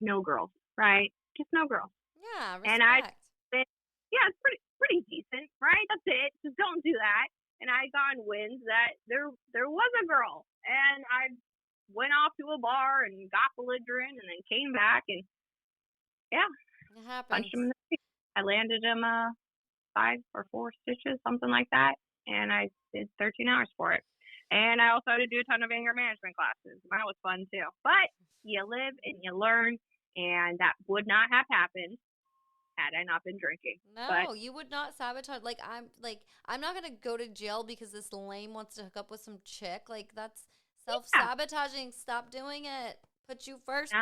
no girls, right? Just no girls. Yeah, respect. And yeah, it's pretty decent, right? That's it. Just don't do that. And I got winds that there was a girl. And I went off to a bar and got belligerent and then came back and, yeah, it happens. punched him in the face. I landed him 5 or 4 stitches, something like that, and I did 13 hours for it. And I also had to do a ton of anger management classes. That was fun too. But you live and you learn, and that would not have happened had I not been drinking. No, you would not sabotage. I'm not gonna go to jail because this lame wants to hook up with some chick. Like, that's self-sabotaging. Stop doing it. Put you first,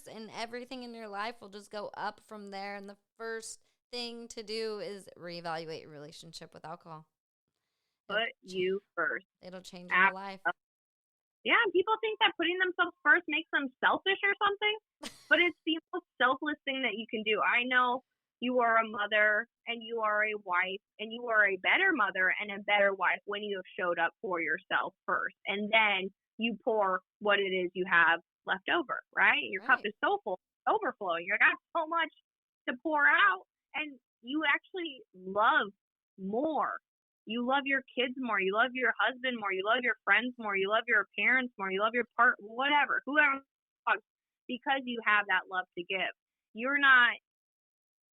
and everything in your life will just go up from there. And the first thing to do is reevaluate your relationship with alcohol. Put you first. It'll change your life. Yeah, people think that putting themselves first makes them selfish or something, but it's the most selfless thing that you can do. I know you are a mother and you are a wife, and you are a better mother and a better wife when you have showed up for yourself first. And then you pour what it is you have left over, right? Your cup is so full, overflowing. You got so much to pour out, and you actually love more. You love your kids more. You love your husband more. You love your friends more. You love your parents more. You love your whoever, because you have that love to give. You're not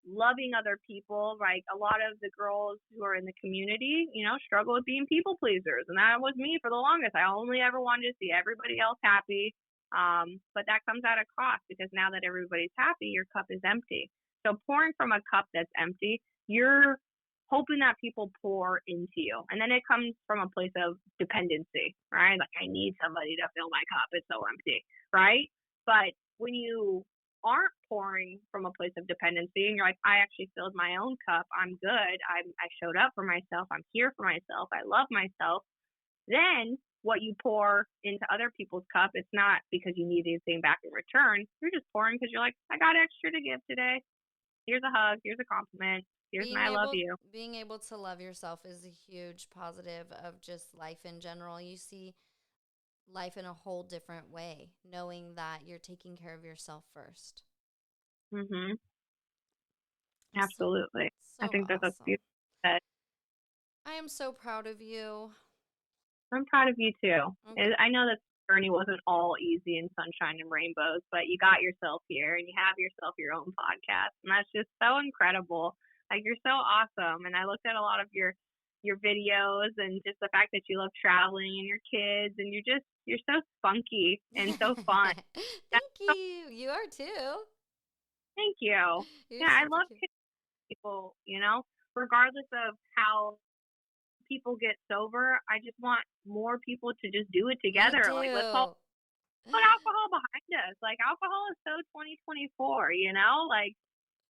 loving other people. Like, a lot of the girls who are in the community, struggle with being people pleasers. And that was me for the longest. I only ever wanted to see everybody else happy. But that comes at a cost, because now that everybody's happy, your cup is empty. So pouring from a cup that's empty, you're hoping that people pour into you. And then it comes from a place of dependency, right? Like, I need somebody to fill my cup. It's so empty, right? But when you aren't pouring from a place of dependency and you're like, I actually filled my own cup, I'm good, I showed up for myself, I'm here for myself, I love myself, then what you pour into other people's cup, it's not because you need anything back in return. You're just pouring because you're like, I got extra to give today. Here's a hug, here's a compliment, here's my I love you. Being able to love yourself is a huge positive of just life in general. You see life in a whole different way, knowing that you're taking care of yourself first. Absolutely. So I think awesome. that's beautiful. I am so proud of you. I'm proud of you too. Okay. I know that the journey wasn't all easy and sunshine and rainbows, but you got yourself here and you have yourself your own podcast, and that's just so incredible. Like, you're so awesome. And I looked at a lot of your videos, and just the fact that you love traveling and your kids, and you're so spunky and so fun. Thank you. You are too. Thank you. I love people, regardless of how people get sober. I just want more people to just do it together. Like, let's all put alcohol behind us. Like, alcohol is so 2024, like,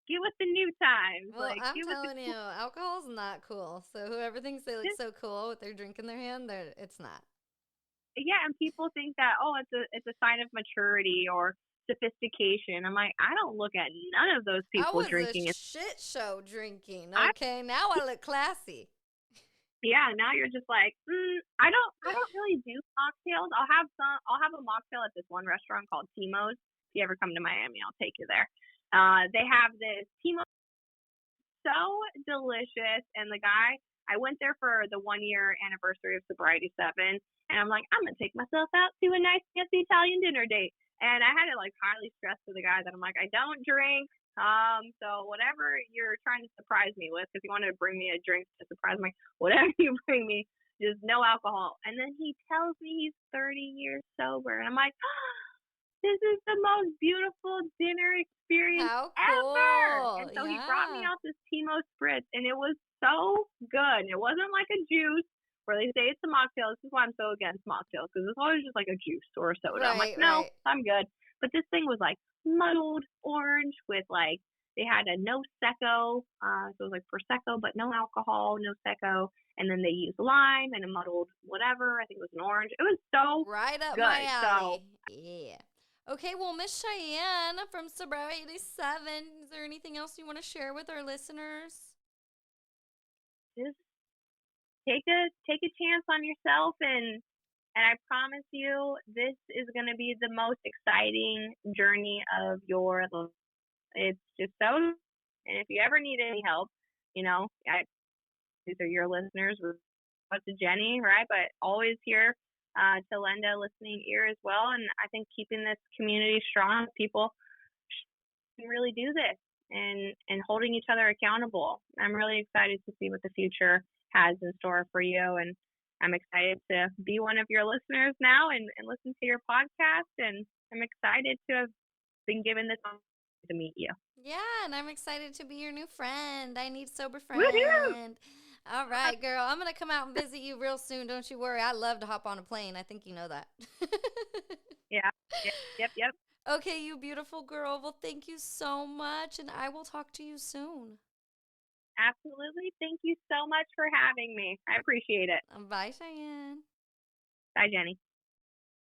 get with the new times. Well, like, I'm telling you, alcohol's not cool. So whoever thinks they look so cool with their drink in their hand, it's not. Yeah, and people think that, it's a sign of maturity or sophistication. I'm like, I don't look at none of those people drinking. I was a shit show drinking. Okay, now I look classy. Yeah, now you're just like, I don't really do mocktails. I'll have a mocktail at this one restaurant called Timo's. If you ever come to Miami, I'll take you there. They have this Timo's so delicious. And the guy, I went there for the 1 year anniversary of Sobriety Seven, and I'm like, I'm gonna take myself out to a nice fancy Italian dinner date. And I had to like highly stress to the guy that I'm like, I don't drink. So whatever you're trying to surprise me with, because you wanted to bring me a drink to surprise me, whatever you bring me, just no alcohol. And then he tells me he's 30 years sober, and I'm like, this is the most beautiful dinner experience How ever. cool. And so he brought me Yeah. out this Timo Spritz, and it was so good. It wasn't like a juice where they say it's a mocktail. This is why I'm so against mocktails, because it's always just like a juice or a soda. I'm like, Right, no, right. I'm good. But this thing was like muddled orange with like, they had a no secco, so it was like prosecco, but no alcohol, no secco. And then they used lime and a muddled whatever. I think it was an orange. It was so Right up my good. So alley. Yeah. Okay, well, Miss Cheyenne from Sobriety Seven, is there anything else you want to share with our listeners? just take a chance on yourself, and I promise you this is going to be the most exciting journey of your life. It's just so, and if you ever need any help, these are your listeners, out to Jenny, right? But always here to lend a listening ear as well. And I think keeping this community strong, people can really do this, and holding each other accountable. I'm really excited to see what the future has in store for you, and I'm excited to be one of your listeners now and listen to your podcast, and I'm excited to have been given this opportunity to meet you. Yeah, and I'm excited to be your new friend. I need sober Woohoo! friend. All right, girl. I'm going to come out and visit you real soon. Don't you worry. I love to hop on a plane. I think you know that. Yeah. Yep. Okay, you beautiful girl. Well, thank you so much, and I will talk to you soon. Absolutely. Thank you so much for having me. I appreciate it. Bye, Cheyenne. Bye, Jenny.